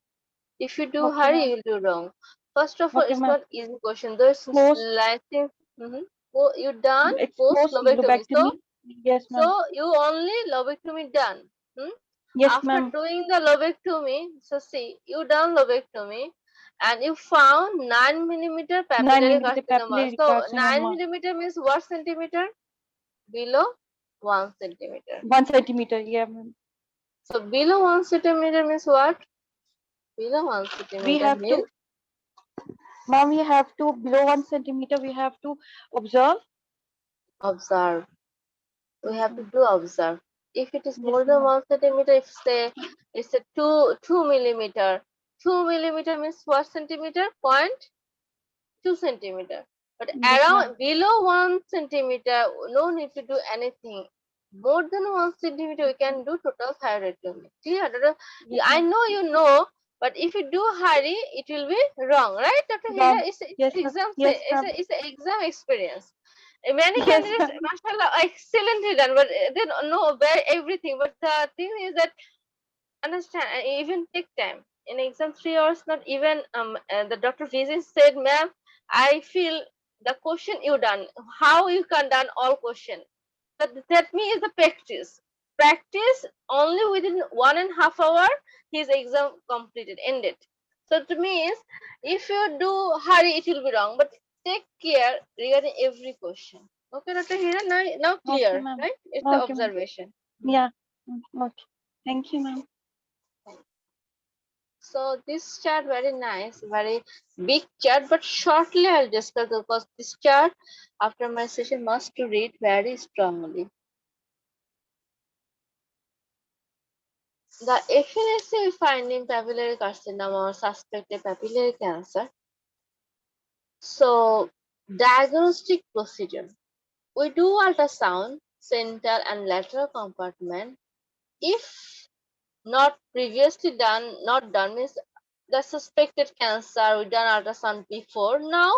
If you do Okay, hurry, you ma'am. will do wrong. First of all, Okay, it's ma'am. not easy question. There's Post, like oh, you done it's post post lobectomy. So lobectomy. Yes, ma'am. you only lobectomy done. Hmm? Yes, After ma'am. doing the lobectomy, so see, you done lobectomy and you found 9 mm 9 papillary millimeter carcinoma. papillary So 9 carcinoma. millimeter means what centimeter? Below 1 centimeter. 1 centimeter. Yeah, ma'am. So below 1 centimeter means what? Below 1 We centimeter have means to, ma'am, we have to, below 1 centimeter, we have to observe. observe. We Yes, have to ma'am. do observe. If it is Yes, more than ma'am. 1 centimeter, if say it's a 2 millimeter. 2 millimeter means what centimeter? 0.2 centimeter. But Yes, ma'am. around below 1 centimeter, no need to do anything. More than 1 centimeter, we can do total thyroidectomy. Clear? Yes, I ma'am. know you know, but if you do hurry, it will be wrong, right, Dr. Hira? Wrong. It's Yes, ma'am. exam, Yes, ma'am. it's an exam experience. Many Yes, candidates, ma'am. mashallah, excellently done, but they don't know where everything. But the thing is that understand, even take time. In exam 3 hours, not even the Dr. Vizin said, ma'am, I feel the question you done, how you can done all question. That means the practice. Practice only within 1.5 hours, his exam completed, ended. So it means if you do hurry, it will be wrong. But take care regarding every question. Okay, Dr. Hira, now Okay, clear, ma'am. right? It's the Okay, ma'am. observation. Yeah. Okay. Thank you, ma'am. So this chart very nice, very big chart, but shortly I'll discuss because this chart after my session must to read very strongly. The FNAC we find in papillary carcinoma or suspected papillary cancer. So diagnostic procedure. We do ultrasound, central and lateral compartment. If not previously done, not done means the suspected cancer, we done ultrasound before. Now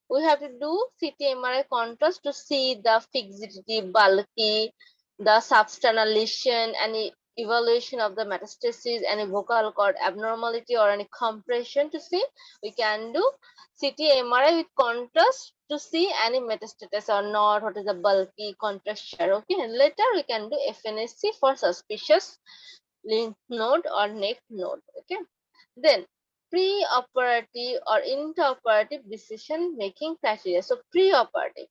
we have to do CT MRI contrast to see the fixity, bulky, the substernal lesion, any evaluation of the metastasis, any vocal cord abnormality or any compression to see. We can do CT MRI with contrast to see any metastasis or not, what is the bulky contrast share. Okay, and later we can do FNSC for suspicious lymph node or neck node. Okay, then pre-operative or intraoperative decision making criteria. So pre-operative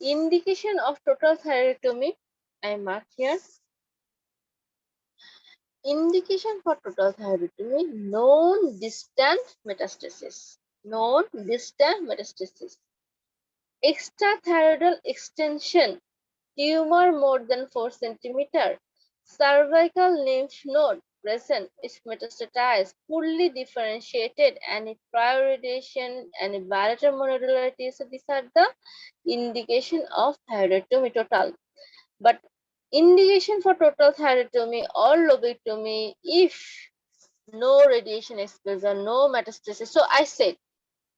indication of total thyroidectomy, I mark here. Indication for total thyroidectomy: known distant metastasis, known distant metastasis, extrathyroidal extension, tumor more than 4 centimeter, cervical lymph node present, is metastatized, poorly differentiated, any prior radiation, any bilateral monodularity. So these are the indication of thyroidectomy total. But indication for total thyroidectomy or lobectomy if no radiation exposure, no metastasis. So I said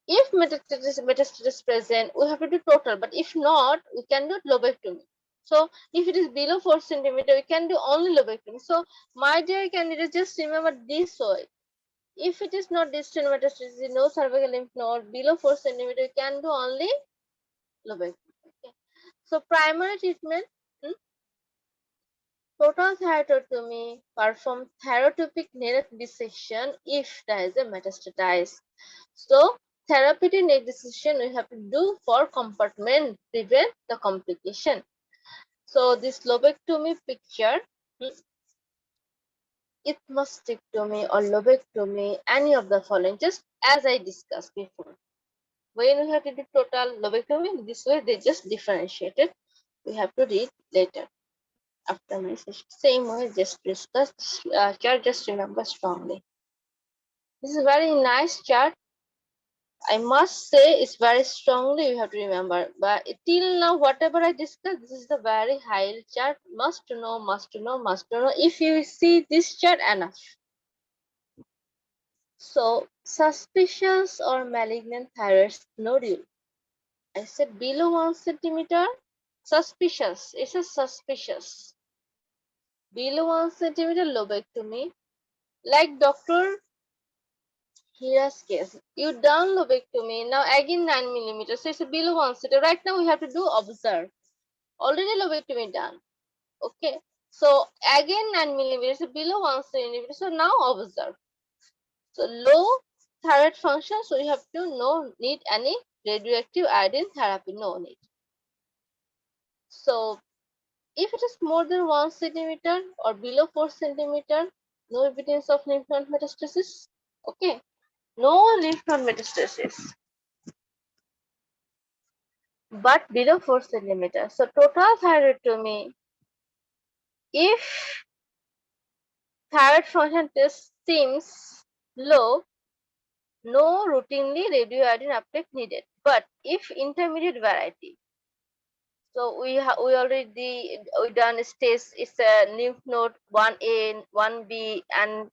if metastasis present, we have to do total. But if not, we can do lobectomy. So if it is below 4 centimeter, we can do only lobectomy. So my dear candidates, just remember this way. If it is not distant metastasis, no cervical lymph node below 4 centimeter, we can do only lobectomy. Okay. So primary treatment. Total thyroidectomy perform thyrotopic neck dissection if there is a metastasis. So therapeutic neck dissection we have to do for compartment prevent the complication. So this lobectomy picture, mastectomy or lobectomy, any of the following, just as I discussed before. When we have to do total lobectomy, this way they just differentiated. We have to read later after my session. Same way, just discuss chart, just remember strongly. This is a very nice chart. I must say it's very strongly you have to remember. But till now, whatever I discussed, this is the very high chart. Must know, must know, must know. If you see this chart, enough. So, suspicious or malignant thyroid nodule. I said below 1 centimeter. Suspicious. It's a suspicious. Below 1 centimeter lobectomy. Like Dr. Hira's case. You done lobectomy. Now again 9 millimeters. So it's below 1 centimeter. Right now we have to do observe. Already lobectomy done. Okay. So again 9 millimeters below 1 centimeter. So now observe. So low thyroid function. So you have to no need any radioactive iodine therapy. No need. So if it is more than 1 centimeter or below 4 centimeter, no evidence of lymph node metastasis. Okay. No lymph node metastasis. But below 4 centimeters. So total thyroidectomy, if thyroid function test seems low, no routinely radioiodine uptake needed. But if intermediate variety, so we done stage is a lymph node 1A, 1B, and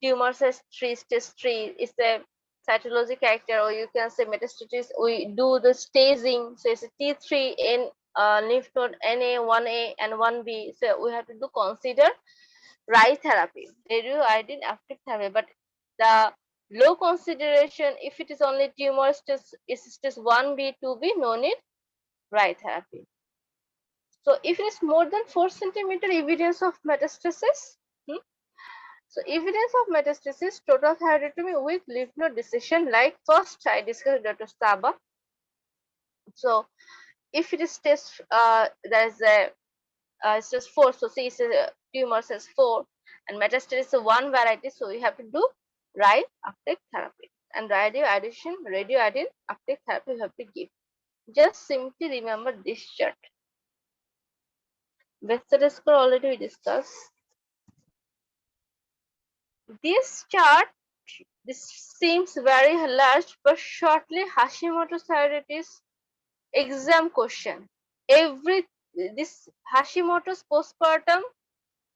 tumor size 3 stage 3 is a cytology character, or you can say metastasis. We do the staging, so it's a T3 in lymph node NA, 1A, and 1B. So we have to do consider RI therapy, radioiodine active therapy. But the low consideration, if it is only tumor stage is stage 1B, 2B, no need RI therapy. So if it is more than 4 centimeter evidence of metastasis, so evidence of metastasis, total thyroidectomy with lymph node dissection, like first I discussed Dr. Saba. So if it is stage, there is a stage 4, so see it's a tumor says 4, and metastasis is one variety, so we have to do RI uptake therapy, and radioiodine uptake therapy we have to give. Just simply remember this chart. Vector score already we discussed. This chart, this seems very large, but shortly Hashimoto's thyroiditis exam question. This Hashimoto's postpartum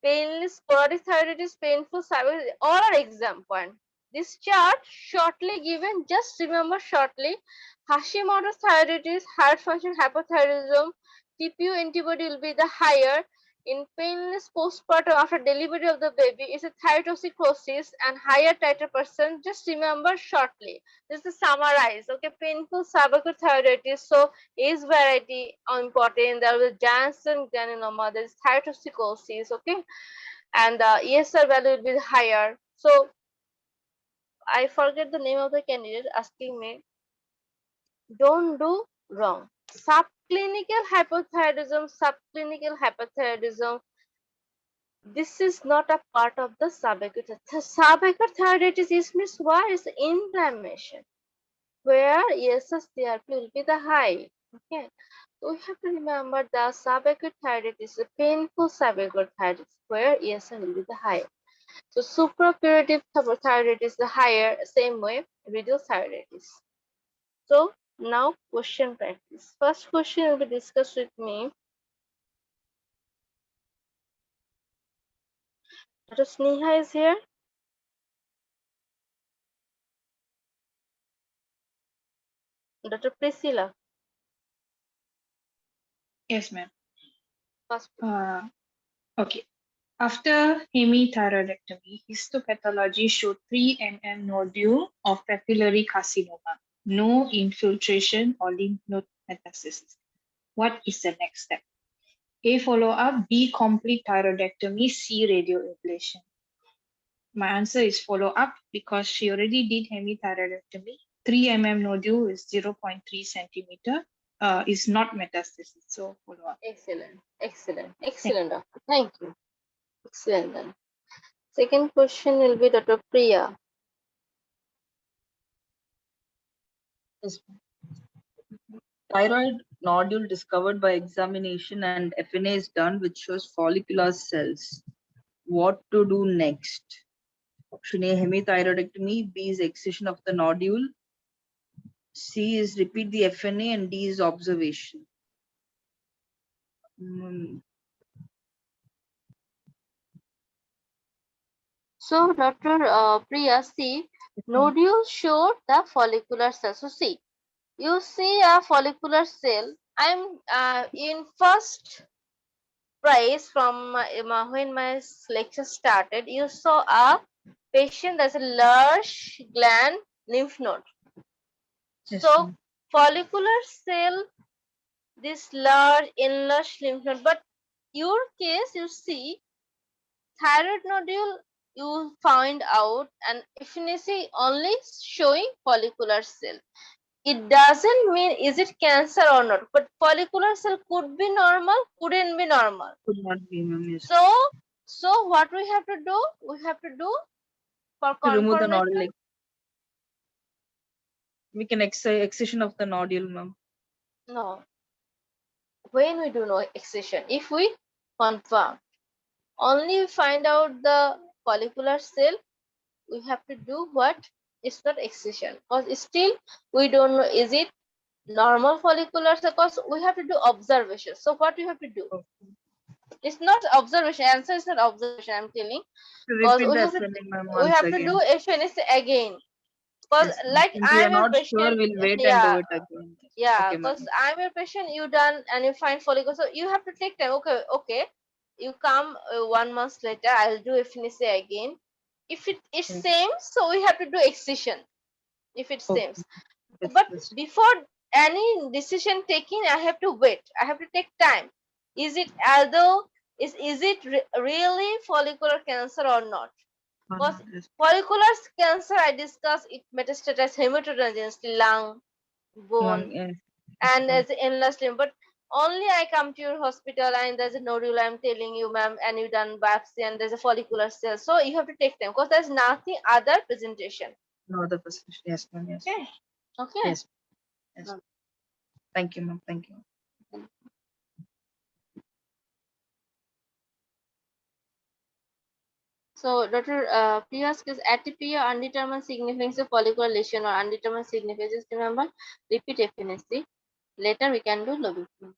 painless sporadic thyroiditis, painful cervix, all are exam point. This chart shortly given, just remember shortly, Hashimoto's thyroiditis, heart function hypothyroidism, TPO antibody will be the higher. In painless postpartum after delivery of the baby is a thyrotoxicosis and higher titer person. Just remember shortly. This is summarize. Okay, painful cervical thyroiditis. So age variety are important. There is Janssen granuloma. There is thyrotoxicosis. Okay, and the ESR value will be higher. So I forget the name of the candidate asking me. Don't do wrong. Subclinical hypothyroidism. This is not a part of the subacute. Subacute thyroiditis means what is inflammation, where ESSCRP will be the high. Okay, so we have to remember the subacute thyroiditis is a painful subacute thyroiditis where ESR will be the high. So supracurative thyroid is the higher, same way reduced thyroid is. So now question practice. First question will be discussed with me. Dr. Sneha is here. Dr. Priscilla. Yes, ma'am. First. Okay. After hemithyroidectomy, histopathology showed 3 mm nodule of papillary carcinoma, no infiltration or lymph node metastasis. What is the next step? A, follow-up. B, complete thyroidectomy. C, radioablation. My answer is follow-up because she already did hemithyroidectomy. 3 mm nodule is 0.3 centimeter. Is not metastasis, so follow-up. Excellent. Excellent. Excellent, doctor. Thank you. Excellent. Then. Second question will be Dr. Priya. Yes. Thyroid nodule discovered by examination and FNA is done, which shows follicular cells. What to do next? Option A, hemithyroidectomy. B is excision of the nodule. C is repeat the FNA, and D is observation. So, Dr. Priya, see, nodule showed the follicular cell. So, see, you see a follicular cell. I'm in first price from when my lecture started. You saw a patient that's a large gland lymph node. Yes, So, follicular cell, this large enlarged lymph node. But your case, you see, thyroid nodule you find out and efficacy only showing follicular cell. It doesn't mean is it cancer or not, but follicular cell could be normal, couldn't be normal. could not be, ma'am. Yes. So what we have to do? We have to do for To remove the nodule, confirmation. like we can excision of the nodule, ma'am. No. When we do no excision, if we confirm, only find out the follicular cell, we have to do what? It's not excision because still we don't know is it normal follicular cell, because we have to do observation. So what we have to do? It's not observation. Answer is not observation. I'm telling To because repeat the FNA, ma'am, we once have to do again. FNS again. Because Yes, ma'am. like Since we are I'm your not sure, patient, we'll wait and do yeah, it again. yeah. Okay, ma'am. Because I'm your patient, you done and you find follicle, so you have to take time. Okay, okay. You come 1 month later, I'll do FNS again. If it is Yes. same, so we have to do excision. If it Okay. seems, Yes, but yes. before any decision taking, I have to wait. I have to take time. Is it although is it really follicular cancer or not? Because Yes. follicular cancer, I discussed it metastatized hematology, lung, bone, Yes. and there's enlarged lymph. But only I come to your hospital and there's a nodule, I'm telling you, ma'am, and you done biopsy and there's a follicular cell. So you have to take time because there's nothing other presentation. No other prescription. Yes, ma'am. Yes. Okay. Okay. Yes. Yes. Thank you, ma'am. Thank you. So, Dr. Priya's is atypia, undetermined significance of follicular lesion or undetermined significance. Just remember, repeat FNSC. Later we can do lobectomy.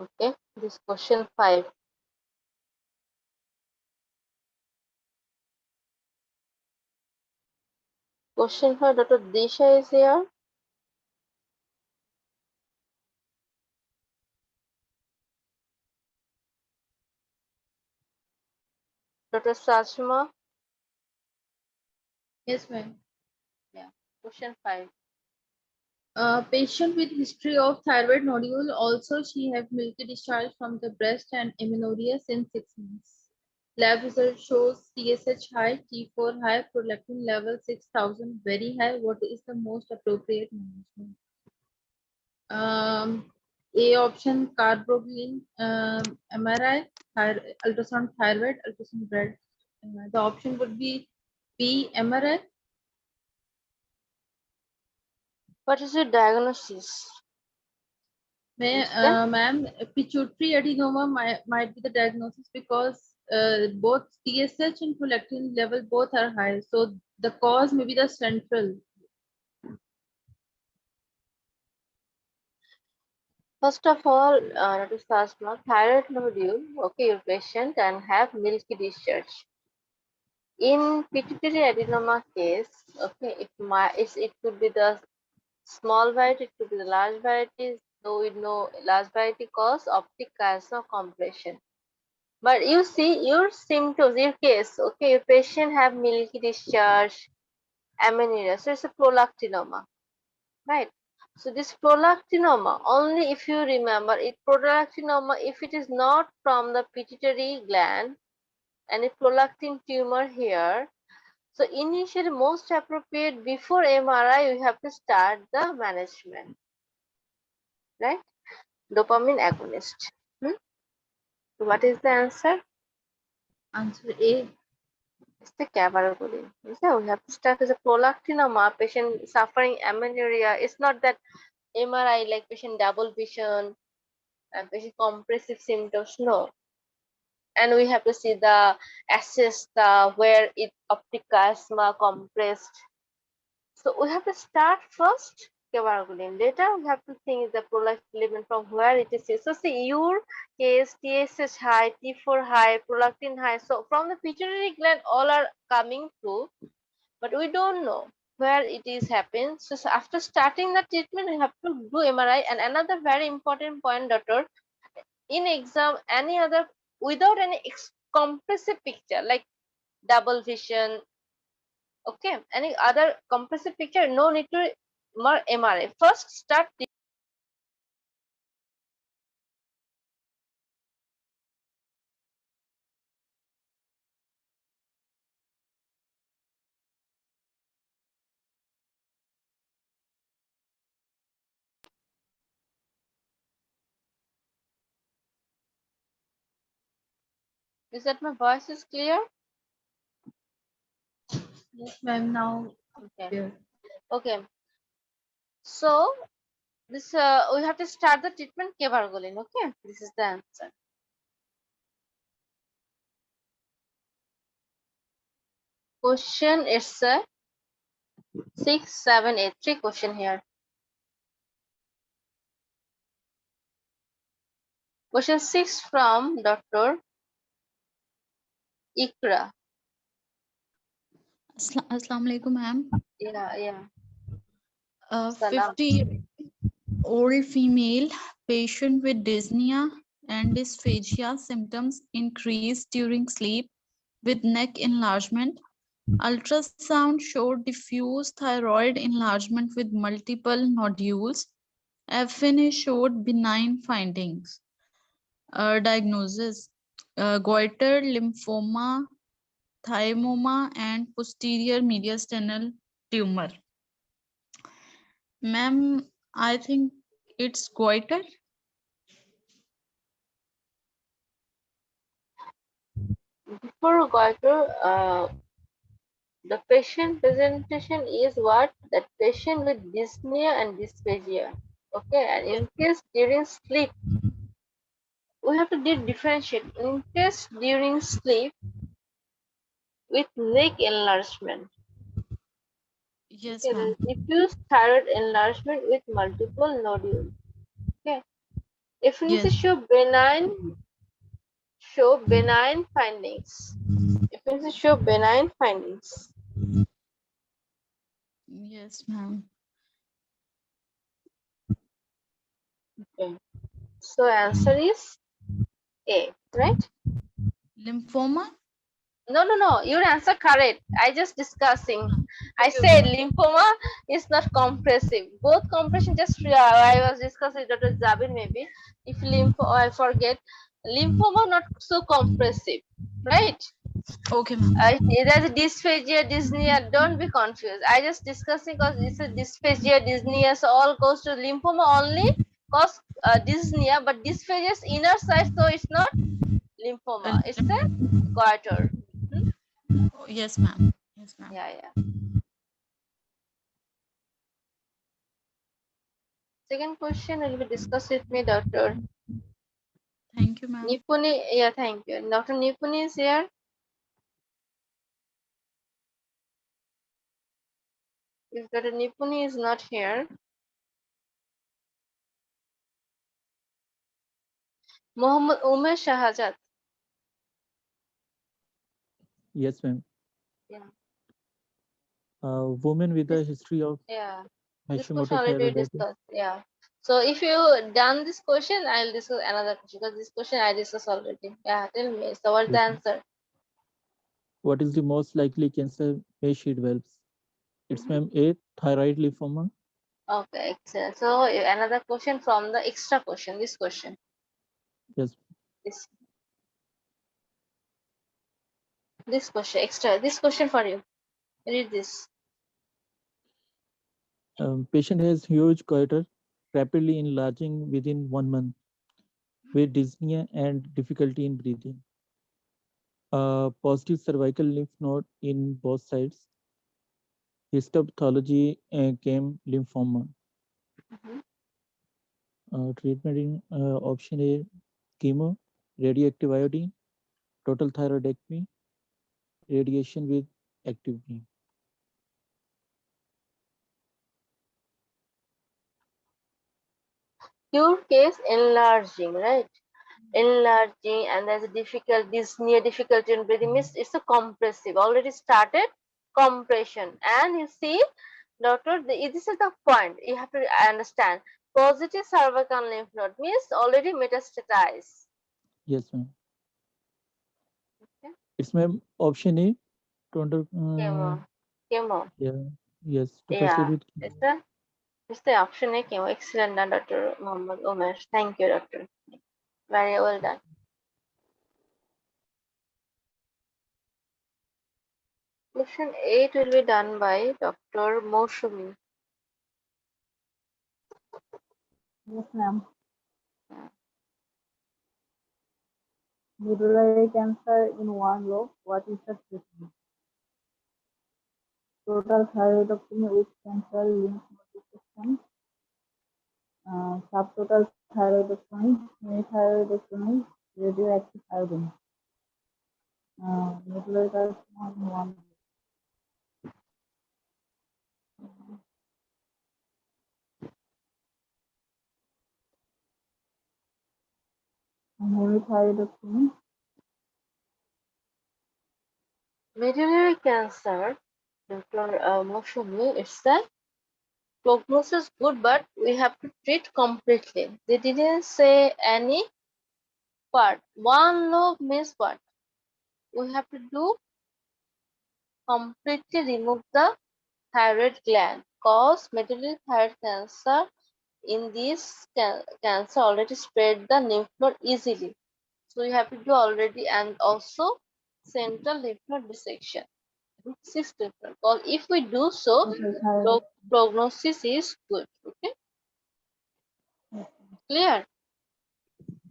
Okay, this question 5. Question for Dr. Disha is here. Dr. Sashma. Yes, ma'am. Yeah. Question 5. Patient with history of thyroid nodule. Also, she have milky discharge from the breast and amenorrhea since 6 months. Lab result shows TSH high, T4 high, prolactin level 6000 very high. What is the most appropriate management? A option carbroglin, MRI, ultrasound thyroid, ultrasound breast. The option would be B, MRI. What is your diagnosis? Ma'am, pituitary adenoma might be the diagnosis because both TSH and prolactin level both are high. So the cause may be the central. First of all, notice asthma, thyroid nodule, okay, your patient and have milky discharge. In pituitary adenoma case, okay, it could be the small variety, it could be the large variety. So we know large variety cause optic chiasma compression. But you see your symptoms, your case, okay, your patient have milky discharge, amenorrhea, so it's a prolactinoma, right? So this prolactinoma, only if you remember it, prolactinoma, if it is not from the pituitary gland and a prolactin tumor here, so initially most appropriate before MRI, you have to start the management, right? Dopamine agonist. Hmm? So what is the answer? Answer A. It's the cabergoline. So we have to start with a prolactinoma, patient suffering amenorrhea. It's not that MRI like patient double vision and patient compressive symptoms. No, and we have to see the assess the where it optic chiasma compressed. So we have to start first cabergoline. Later we have to think the prolactin element from where it is. So see your case TSH high, T4 high, prolactin high. So from the pituitary gland all are coming through, but we don't know where it is happening. So after starting the treatment, we have to do MRI. And another very important point, doctor, in exam, any other without any compressive picture like double vision, okay, any other compressive picture, no need to more MRI. First start. Is that my voice is clear? Yes, ma'am. Now, Okay. Okay. So this we have to start the treatment cabergoline. Okay, this is the answer. Question is 6, 7, 8. 3 question here. Question 6 from Dr. Ikra. Assalamu alaikum, ma'am. Yeah. A Salam. 50-year-old female patient with dyspnea and dysphagia symptoms increased during sleep with neck enlargement. Ultrasound showed diffuse thyroid enlargement with multiple nodules. FNA showed benign findings. Diagnosis: goiter, lymphoma, thymoma, and posterior mediastinal tumor. Ma'am, I think it's goiter. Before goiter, the patient presentation is what? That patient with dyspnea and dysphagia. Okay, and in case during sleep, we have to differentiate. In case during sleep with neck enlargement. Yes, Okay, ma'am. diffuse thyroid enlargement with multiple nodules. Okay, if we need to Yes. show benign findings. If we need to show benign findings. Yes, ma'am. Okay, so answer is A, right? Lymphoma? No. Your answer correct. I just discussing. I said lymphoma is not compressive. Both compression just I was discussing with Dr. Zabin maybe. If I forget, lymphoma not so compressive, right? Okay, ma'am. There's a dysphagia, dyspnea. Don't be confused. I just discussing because it's a dysphagia, dyspnea. So all goes to lymphoma only cause dyspnea, but dysphagia is inner side, so it's not lymphoma. It's a goiter. Hmm? Yes, ma'am. Yes, ma'am. Yeah, yeah. Second question will be discussed with me, Dr. Thank you, ma'am. Nipuni. Yeah, thank you. Dr. Nipuni is here. If Dr. Nipuni is not here, Muhammad Umer Shahajat. Yes, ma'am. Yeah. Women with a This, history of yeah. This question Hashimoto already thyroiditis. discussed. Yeah. So if you done this question, I'll discuss another question because this question I discussed already. Yeah, tell me. So what's the Yes, ma'am. answer? What is the most likely cancer may she develops? It's ma'am A, thyroid lymphoma. Okay, excellent. So another question from the extra question. This question. Yes. This this question extra. This question for you. Read this. Patient has huge goiter, rapidly enlarging within 1 month, with dyspnea and difficulty in breathing. Positive cervical lymph node in both sides. Histopathology came lymphoma. Mhm. Treatment in option A, chemo, radioactive iodine, total thyroidectomy, radiation with active beam. Your case enlarging, right? Enlarging, and there's a dyspnea, difficulty in breathing means it's a compressive. Already started compression, and you see, doctor, this is the point you have to understand. Positive cervical lymph node means already metastatized. Yes, ma'am. Okay? It's my option A. Chemo, chemo. Yeah, yes, to proceed Yeah, with. it's the option A, chemo. Excellent done, Dr. Muhammad Umar. Thank you, doctor. Very well done. Question 8 will be done by Dr. Moshumi. Yes, ma'am. Medullary cancer in one lobe. What is the treatment? Total thyroidectomy with central lymph node dissection. Subtotal thyroidectomy, thyroidectomy, radioactive iodine. Medullary carcinoma in one lobe. Hemithyroidectomy. Medullary cancer, Dr. Moshumi, it's the prognosis good, but we have to treat completely. They didn't say any part. One lobe means what? We have to do completely remove the thyroid gland. Cause medullary thyroid cancer in this cancer already spread the lymph node easily. So you have to do already, and also central lymph node dissection. Six different. Well, if we do so, Total thyroid. prognosis is good. Okay, clear.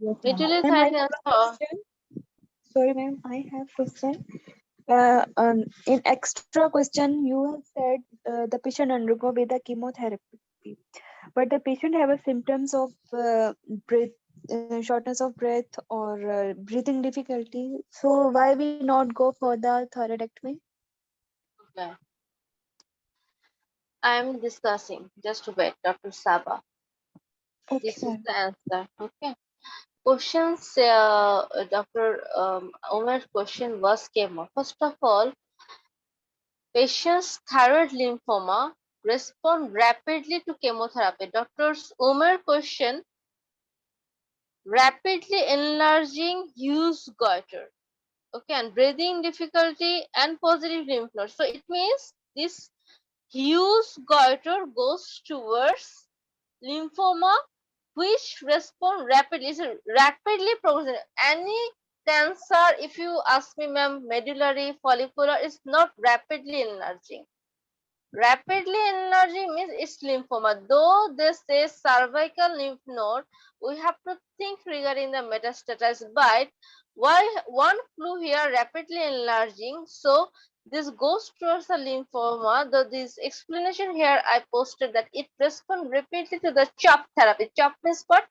Yes, ma'am. Medullary Ma'am, I thyroid have a cancer. question. Sorry, ma'am, I have question. In extra question, you have said the patient undergo with the chemotherapy, but the patient have a symptoms of breath, shortness of breath or breathing difficulty. So why we not go for the thyroidectomy? Okay, I am discussing. Just wait, Dr. Saba. Okay, This is ma'am. the answer. Okay. Questions. Dr. Omar's question was chemo. First of all, patients thyroid lymphoma respond rapidly to chemotherapy. Dr. Omar's question: rapidly enlarging huge goiter, okay, and breathing difficulty and positive lymph nodes. So it means this huge goiter goes towards lymphoma, which respond rapidly. It's a rapidly progressing. Any cancer, if you ask me, ma'am, medullary, follicular, is not rapidly enlarging. Rapidly enlarging means it's lymphoma. Though they say cervical lymph node, we have to think regarding the metastasis. But why one clue here, rapidly enlarging, so this goes towards the lymphoma. Though this explanation here I posted that it responds rapidly to the CHOP therapy. CHOP means what?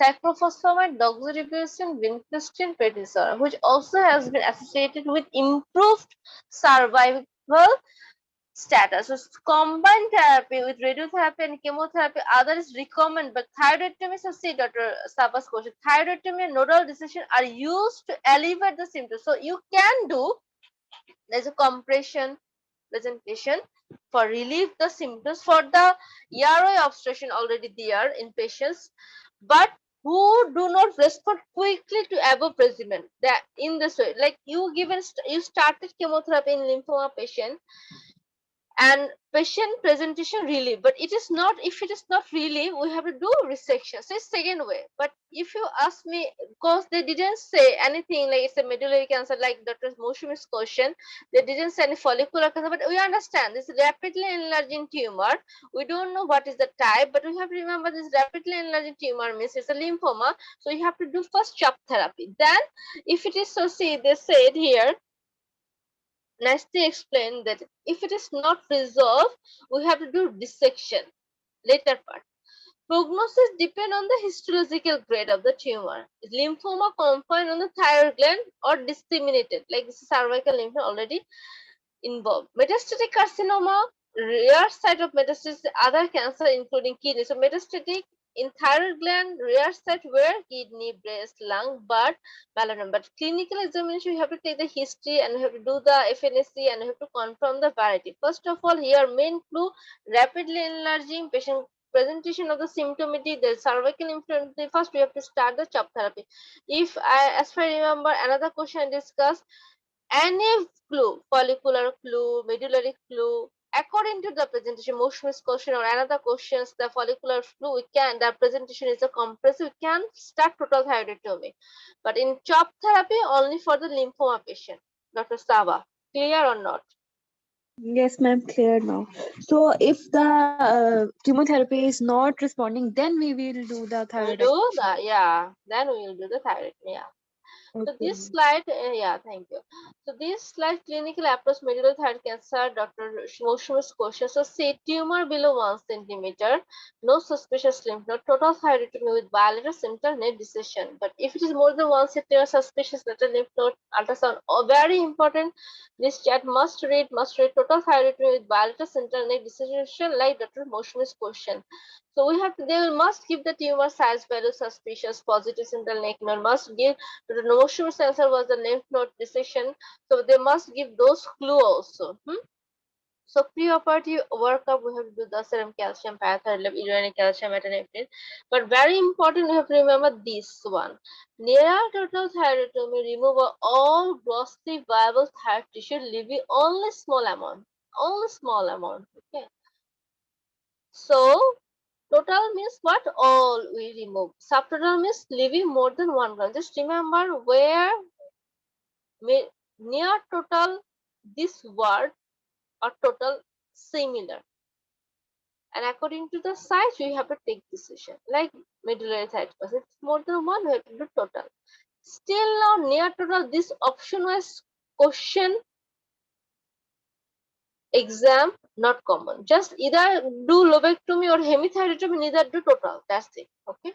Cyclophosphamide, doxorubicin, vincristine, prednisone, which also has been associated with improved survival status. So combined therapy with radiotherapy and chemotherapy, others recommend, but thyroidectomy, so see Dr. Saba's question, thyroidectomy and nodal dissection are used to alleviate the symptoms. So you can do, there's a compression presentation for relieve the symptoms for the airway obstruction already there in patients, but who do not respond quickly to avoprezimine. That in this way, like you you started chemotherapy in lymphoma patient and patient presentation relief, but it is not, if it is not relief, we have to do resection. So it's second way. But if you ask me, because they didn't say anything like it's a medullary cancer, like Dr. Moshumi's question, they didn't say any follicular cancer, but we understand this rapidly enlarging tumor. We don't know what is the type, but we have to remember this rapidly enlarging tumor means it's a lymphoma. So you have to do first CHOP therapy. Then if it is, so see they said here, Nasty explained that if it is not resolved, we have to do dissection. Later part. Prognosis depend on the histological grade of the tumor. Is lymphoma confined on the thyroid gland or disseminated? Like this is cervical lymphoma already involved. Metastatic carcinoma, rare site of metastasis, other cancer including kidney. So metastatic in thyroid gland, rare site where kidney, breast, lung, but melanoma. But clinical examination, you have to take the history and you have to do the FNAC and you have to confirm the variety. First of all, here main clue, rapidly enlarging patient presentation of the symptomatic, the cervical infertility. First, we have to start the CHOP therapy. If I, as I remember, another question discussed, any clue, follicular clue, medullary clue, according to the presentation, Moshmi's question or another questions, the follicular clue, we can, the presentation is a compressive, we can start total thyroidectomy. But in CHOP therapy, only for the lymphoma patient. Dr. Sava, clear or not? Yes, ma'am, clear now. So if the chemotherapy is not responding, then we will do the We'll thyroid. do the, yeah, then we will do the thyroidectomy, yeah. So Okay, this ma'am. slide, yeah, thank you. So this slide clinical approach medullary thyroid cancer, Dr. Moshumi's question. So say tumor below 1 centimeter, no suspicious lymph node, total thyroidectomy with bilateral central net decision. But if it is more than 1 centimeter, suspicious lateral lymph node, ultrasound, oh, very important. This chat must read total thyroidectomy with bilateral central net decision, like Dr. Moshumi's question. So we have to, they must give the tumor size value suspicious, positive central neck node, must give the notion sensor was the lymph node decision, so they must give those clue also. So pre-operative workup, we have to do the serum calcium, parathyroid level, urinary calcium, epinephrine. But very important, we have to remember this one. Near total thyroidectomy, remove all grossly viable thyroid tissue, leaving only small amount. Only small amount. Okay. So total means what? All we remove. Subtotal means leaving more than 1 gram. Just remember where near total, this word or total similar. And according to the size, we have to take decision. Like medullary thyroid, it's more than 1, we have to do total. Still now near total, this option was question exam not common. Just either do lobectomy or hemithyroidectomy, neither do total. That's it. Okay.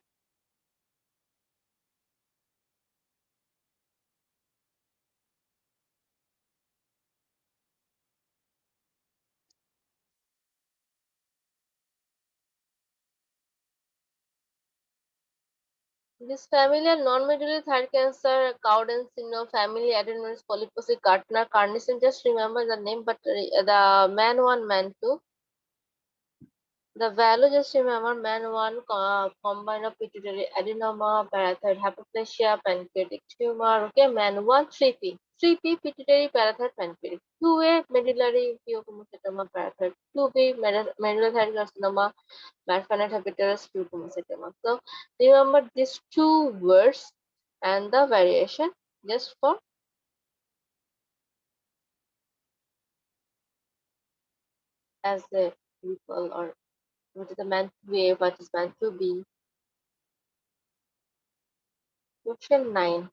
This familial non-medullary thyroid cancer, Cowden syndrome, family adenovirus polyposis, Gardner, carnation. Just remember the name, but the man 1, man 2. The value, just remember man 1 combine of pituitary adenoma, parathyroid hyperplasia, pancreatic tumor. Okay, man 1 3P. 3P pituitary parathyroid pancreatic. 2A medullary pheochromocytoma parathyroid. 2B medullary thyroid carcinoma, malformate hepatitis pheochromocytoma. So remember these two words and the variation just for as the people, or what is the meant to be, what is meant to be. Question 9.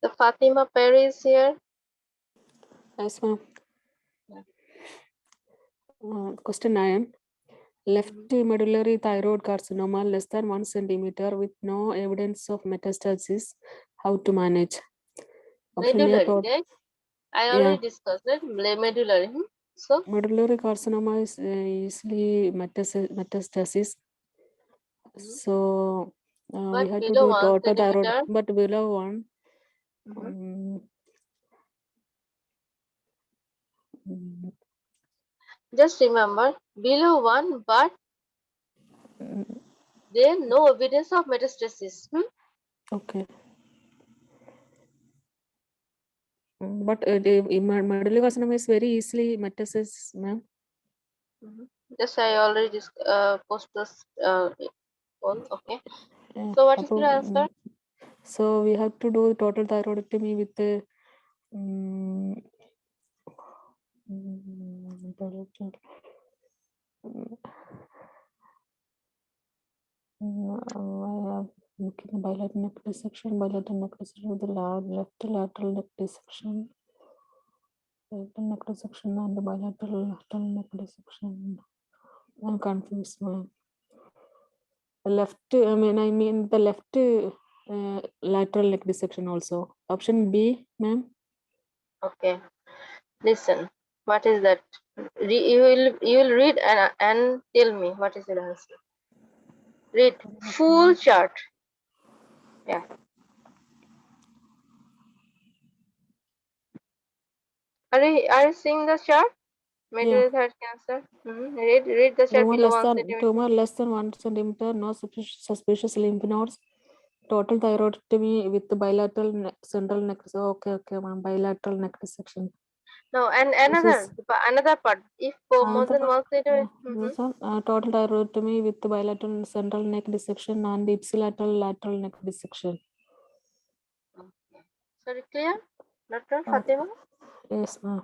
The Fatima Perry is here. Yes, ma'am. Yeah. Question 9. Left medullary thyroid carcinoma less than 1 centimeter with no evidence of metastasis. How to manage? Option A, Medullary, right? I already yeah. discussed it. Medullary. So Medullary carcinoma is easily metastasis. So we but had to below do 1 total thyroid, centimeter. but below 1. Just remember, below 1, but there no evidence of metastasis. Okay. But the medullary carcinoma is very easily metastasis, ma'am. Just I already post this poll. Okay. Yeah, So what is your answer? So we have to do total thyroidectomy with the looking bilateral neck dissection with the left lateral neck dissection. Lateral neck dissection and the bilateral lateral neck dissection. I'm confused, ma'am. Left, I mean the left lateral neck dissection also. Option B, ma'am. Okay. Listen. What is that? You will read and tell me what is your answer. Read full chart. Yeah. Are you seeing the chart? Medullary thyroid cancer. Read the chart below 1 centimeter. Tumor less than 1 centimeter, no suspicious lymph nodes. Total thyroidectomy with the bilateral central neck. Okay, ma'am. Bilateral neck dissection. No, and another part. If more than 1 centimeter. Total thyroidectomy with the bilateral central neck dissection and ipsilateral lateral neck dissection. Sorry, clear? Dr. Fatima? Yes, ma'am.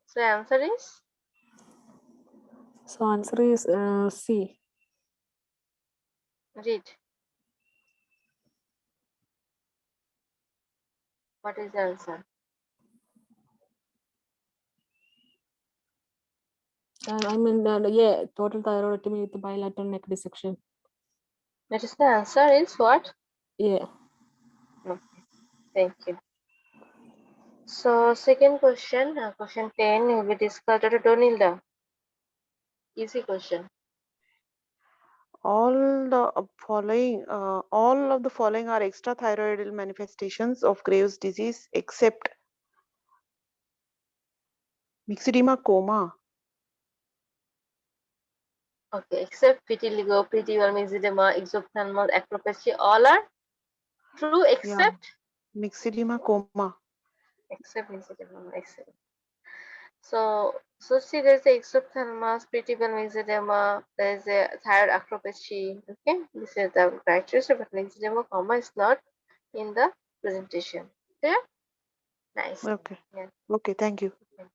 So answer is? So answer is C. Read. What is the answer? I mean, yeah, total thyroidectomy with the bilateral neck dissection. That is the answer is what? Yeah. Okay. Thank you. So second question, question 10 will be discussed at Donilda. Easy question. All of the following are extrathyroidal manifestations of Graves' disease except myxedema coma. Okay, except vitiligo, pretty myxedema, exophthalmal acropathy, all are true except? Yeah. Myxedema coma. Except myxedema, excellent. So see, there's a exophthalmos, pretty myxedema, there's a thyroid acropathy. Okay, this is the characteristic, but myxedema comma is not in the presentation. Clear? Nice. Okay. Yeah. Okay, thank you. Okay.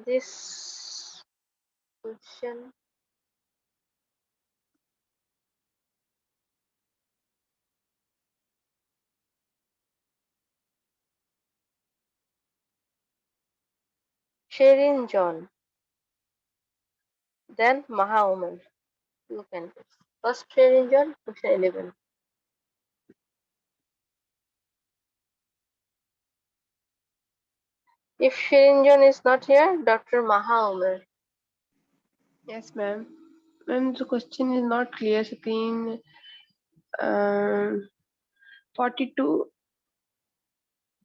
This question. Sherin John. Then Maha Woman. Two candidates. First Sherin John, question 11. If Sherin John is not here, Dr. Maha Umar. Yes, ma'am. Ma'am, the question is not clear. Screen 42.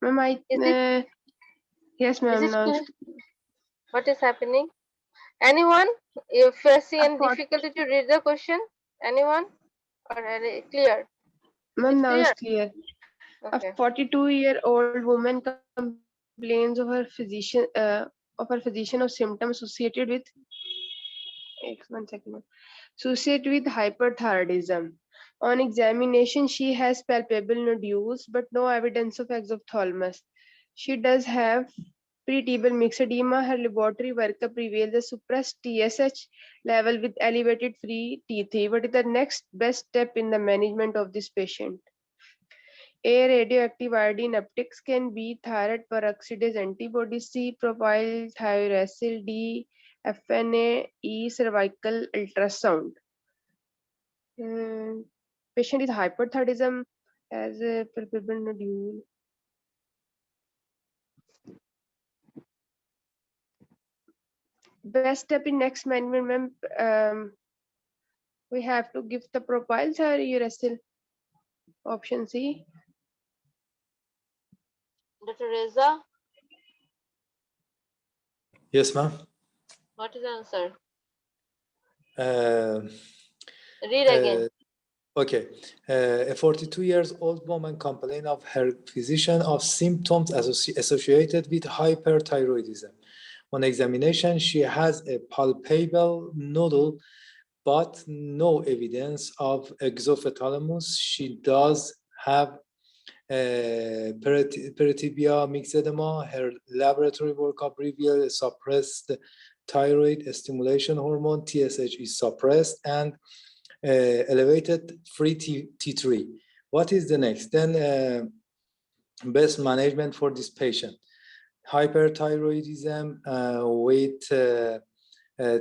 Ma'am, yes, Is ma'am. it Now, clear? What is happening? Anyone? If you are seeing At difficulty to read the question? Anyone? Or are they clear? ma'am, It's now clear? it's clear. Okay. A 42-year-old woman complains of her physician of symptoms associated with 1 second. Associated with hyperthyroidism. On examination, she has palpable nodules, but no evidence of exophthalmos. She does have pretable myxedema. Her laboratory workup reveals a suppressed TSH level with elevated free T3. What is the next best step in the management of this patient? A. Radioactive iodine upticks can be thyroid peroxidase antibody. C. Propyl thiouracil. D. FNA. E. Cervical ultrasound. Patient is hyperthyroidism as a palpable nodule. Best step in next management, we have to give the propyl thiouracil. Option C. Dr. Reza, Yes, ma'am. what is the answer? Uh, Read again. Okay. A 42 years old woman complained of her physician of symptoms associated with hyperthyroidism. On examination, she has a palpable nodule, but no evidence of exophthalmos. She does have peritibia myxedema. Her laboratory workup revealed suppressed thyroid stimulation hormone, TSH is suppressed, and elevated free T3. What is the next? Then best management for this patient. Hyperthyroidism with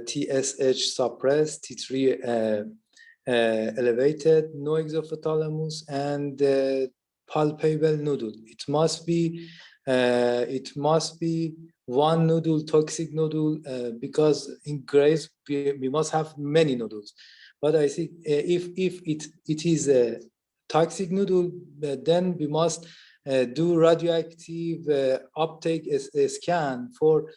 TSH suppressed, T3 elevated, no exophthalmos, and palpable nodule. It must be one nodule, toxic nodule, because in Graves we must have many nodules. But I think if it is a toxic nodule, then we must do radioactive uptake scan for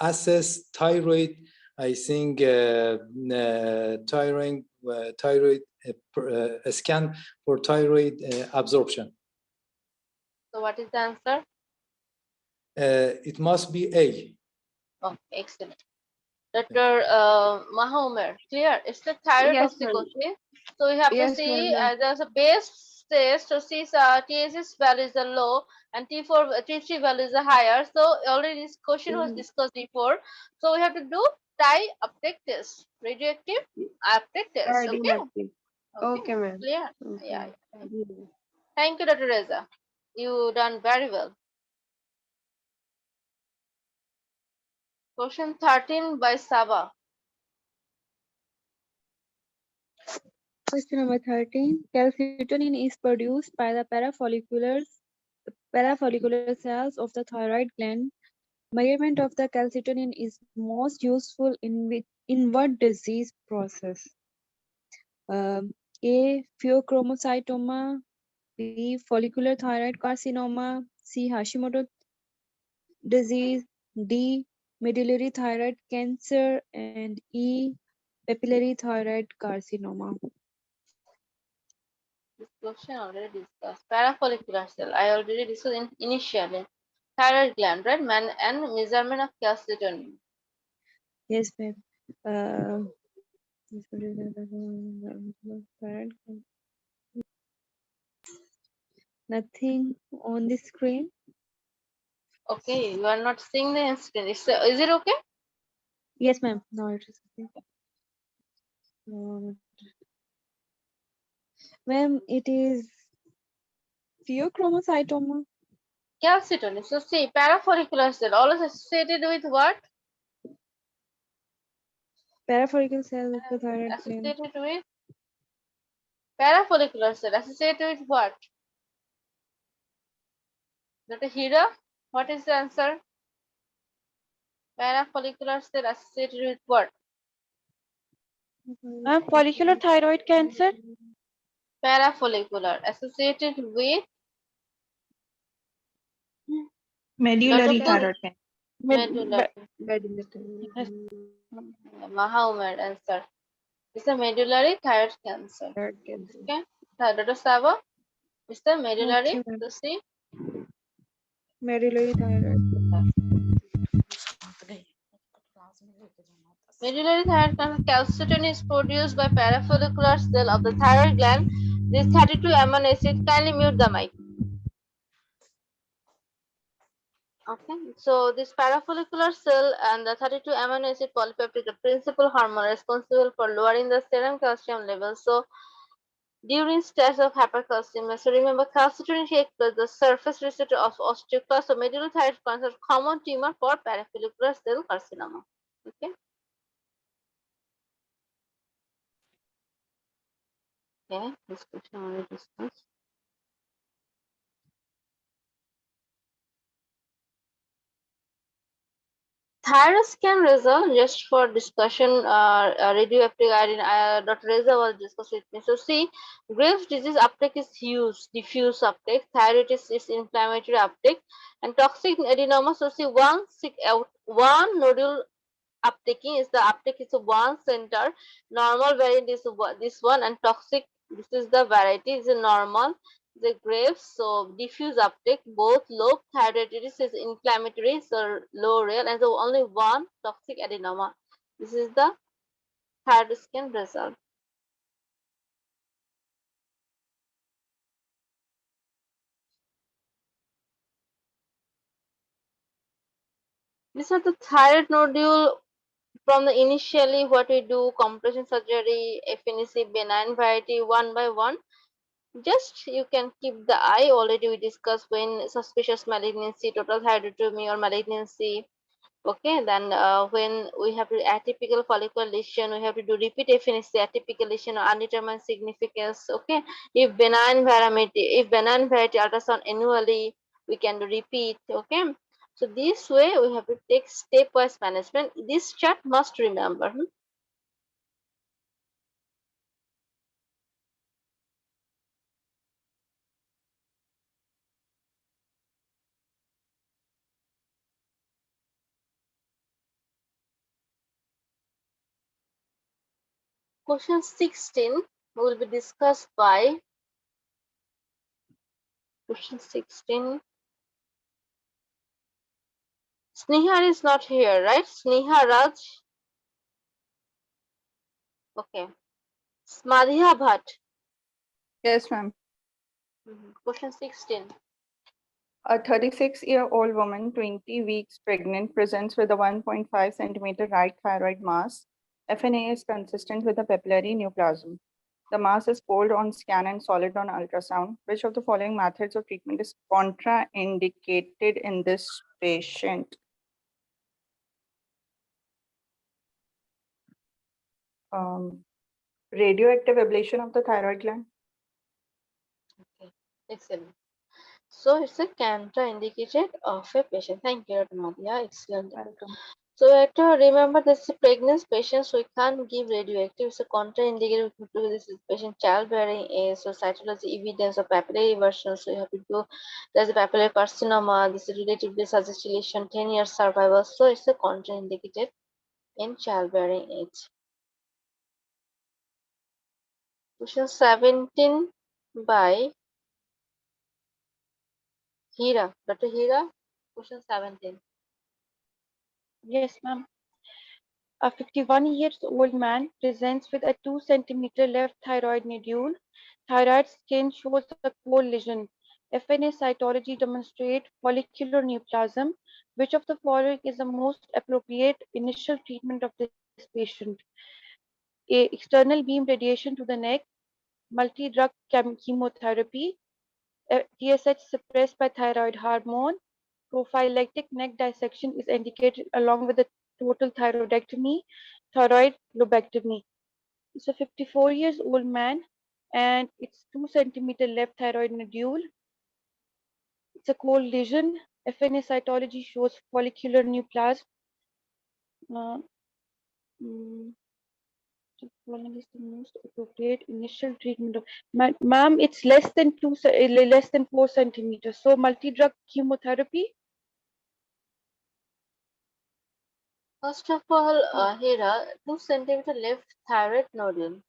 assess thyroid. I think thyroid scan for thyroid absorption. So what is the answer? It must be A. Oh, excellent. Dr. Mahomer, clear? It's the thyroid Yes, toxicity. So we have to see there's a base test to see TSH value is low and T4, T3 value is higher. So already this question was discussed before. So we have to do dye uptake test, radioactive uptake test. Okay. Okay, ma'am. Clear? Okay. Yeah. Thank you, Dr. Reza. You done very well. Question 13 by Saba. Question number 13. Calcitonin is produced by the parafollicular cells of the thyroid gland. Measurement of the calcitonin is most useful in what disease process? A. Pheochromocytoma. B. Follicular thyroid carcinoma. C. Hashimoto disease. D. Medullary thyroid cancer. And E. Papillary thyroid carcinoma. This question already discussed. Parafollicular cell. I already discussed initially. Thyroid gland, right? And measurement of calcitonin. Yes, ma'am. Nothing on the screen. Okay, you are not seeing the screen. Is it okay? Yes, ma'am. No, it is okay. Ma'am, it is pheochromocytoma. Calcitonin. So see, parafollicular cell always associated with what? Parafollicular cell of the thyroid gland. Associated with parafollicular cell. Associated with what? Dr. Hira, what is the answer? Parafollicular cell associated with what? Follicular thyroid cancer. Parafollicular associated with Medullary Dr. thyroid cancer. Medullary. Mahomed answer. It's a medullary thyroid cancer. Okay. Dr. Saba, it's the medullary. Okay, To see. medullary thyroid. Medullary thyroid gland calcitonin is produced by parafollicular cell of the thyroid gland. This 32 amino acid, kindly mute the mic. Okay, so this parafollicular cell and the 32 amino acid polypeptide, the principal hormone responsible for lowering the serum calcium level. So during stages of hypercalcemia, so remember calcitonin plus the surface receptor of osteoclast. So medullary thyroid cancer, common tumor for parafollicular cell carcinoma. Okay. Okay, this question already discussed. Thyroid scan result, just for discussion, radioactive iodine, Dr. Reza was discussed with me. So see, Graves' disease uptake is huge, diffuse uptake. Thyroiditis is inflammatory uptake, and toxic adenoma. So see, one nodule uptaking is the uptake is one center. Normal variant is this one, and toxic. This is the variety. Is a normal. The Graves, so diffuse uptake, both low thyroiditis is inflammatory, so low real, and so only one toxic adenoma. This is the thyroid scan result. These are the thyroid nodule from the initially what we do compression surgery, FNC, benign variety, one by one. Just you can keep the eye. Already we discussed when suspicious malignancy, total thyroidectomy or malignancy. Okay, then when we have atypical follicular lesion, we have to do repeat FNC, atypical lesion or undetermined significance. Okay, if benign variety ultrasound annually, we can do repeat. Okay, so this way we have to take stepwise management. This chart must remember. Question 16 will be discussed by question 16. Sneha is not here, right? Sneha Raj. Okay. Smadhiya Bhatt. Yes, ma'am. Question 16. A 36-year-old woman, 20 weeks pregnant, presents with a 1.5 centimeter right thyroid mass. FNA is consistent with a papillary neoplasm. The mass is cold on scan and solid on ultrasound. Which of the following methods of treatment is contraindicated in this patient? Radioactive ablation of the thyroid gland. Okay, excellent. So it's a contraindicated of a patient. Thank you, Madhya. Excellent. Welcome. So we have to remember this is a pregnant patient, so we can't give radioactive. So contraindicated to this is patient childbearing age, so cytology evidence of papillary version. So you have to do there's a papillary carcinoma, this is relatively suggested lesion, 10 years survival. So it's a contraindicated in childbearing age. Question 17 by Hira. Dr. Hira, question 17. Yes, ma'am. A 51-year-old man presents with a 2 centimeter left thyroid nodule. Thyroid skin shows a cold lesion. FNA cytology demonstrate follicular neoplasm. Which of the following is the most appropriate initial treatment of this patient? A. External beam radiation to the neck, multi-drug chemotherapy, TSH suppressed by thyroid hormone, prophylactic neck dissection is indicated along with a total thyroidectomy, thyroid lobectomy. It's a 54 years old man and it's 2 centimeter left thyroid nodule. It's a cold lesion. FNA cytology shows follicular neoplasm. Uh, mm, so following is the most appropriate initial treatment of ma'am. It's less than 4 centimeters. So multi-drug chemotherapy. First of all, Hira, 2 centimeter left thyroid nodule,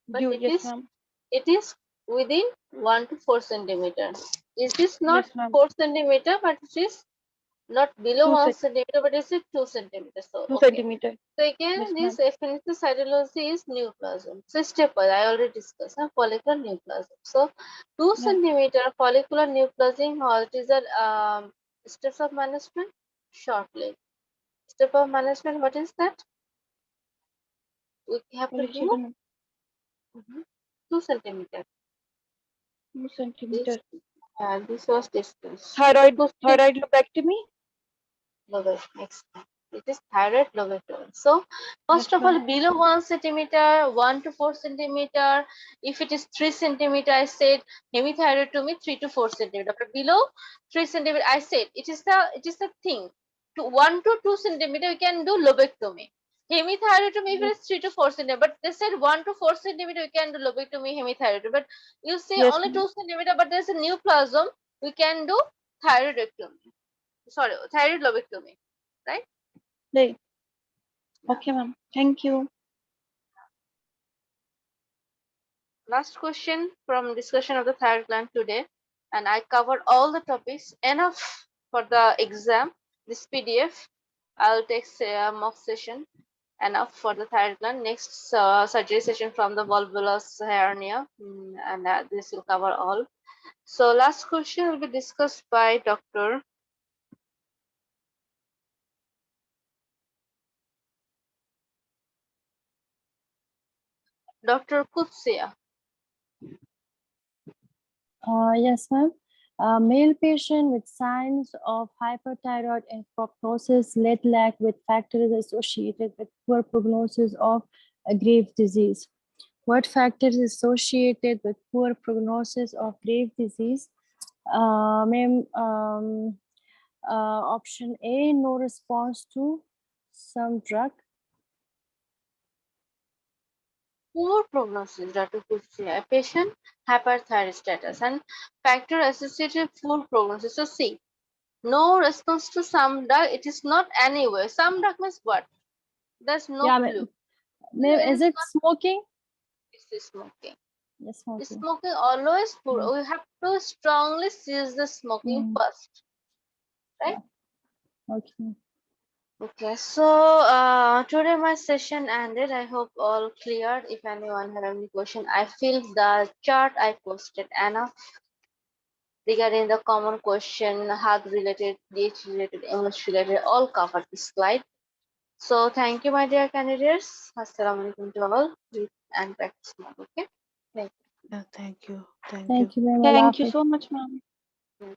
but Yes, ma'am. it is within 1 to 4 centimeter. It is not Yes, ma'am. 4 centimeter, but it is Not below 2 1 cent. centimeter, but it's 2 centimeters. So 2 okay. centimeter. So again, Yes, this ma'am. epiphyseal is neoplasm. So step one, I already discussed, follicular neoplasm. So 2 Yeah. centimeter follicular neoplasm, what is the steps of management? Shortly. Step of management, what is that? We have to do Follicular 2 centimeter. 2 This, centimeter. this was discussed. Thyroid So thyroid lobectomy. next time. It is thyroid lobectomy. So first Yes, of all, ma'am. below 1 centimeter, 1 to 4 centimeter. If it is 3 centimeter, I said hemithyroidotomy 3 to 4 centimeter. But below 3 centimeter, I said it is the thing. To 1 to 2 centimeter, we can do lobectomy. Hemithyroidotomy if it is 3 to 4 centimeter, but they said 1 to 4 centimeter, we can do lobectomy, hemithyroidotomy. But you say Yes, only ma'am. 2 centimeter, but there's a neoplasm, we can do thyroidectomy. Sorry, thyroid lobectomy, right? Right. Okay, ma'am. Thank you. Last question from discussion of the thyroid gland today, and I covered all the topics enough for the exam. This PDF I'll take mock session enough for the thyroid gland. Next surgery session from the volvulus hernia, and this will cover all. So last question will be discussed by Dr. Kutsia. Yes, ma'am. A male patient with signs of hyperthyroid and prognosis lead lag with factors associated with poor prognosis of a grave disease. What factors associated with poor prognosis of grave disease? Ma'am, option A, no response to some drug. Poor prognosis, Dr. Kutsia. A patient hyperthyroid status and factor associated with poor prognosis. So see, no response to some drug, it is not anywhere. Some drug means what? There's no Yeah, clue. ma'am, It is is it not, smoking? it's smoking. Yes, smoking. Smoking always poor. Mm. We have to strongly seize the smoking first, right? Yeah. Okay. Okay, so today my session ended. I hope all cleared. If anyone have any question, I feel the chart I posted enough regarding the common question, heart related, DH related, MS related, all covered this slide. So thank you, my dear candidates. Assalamu alaikum to all. And practice mode. Okay. Thank Yeah, thank you. Thank you. Thank you, ma'am. Thank you so much, ma'am. you.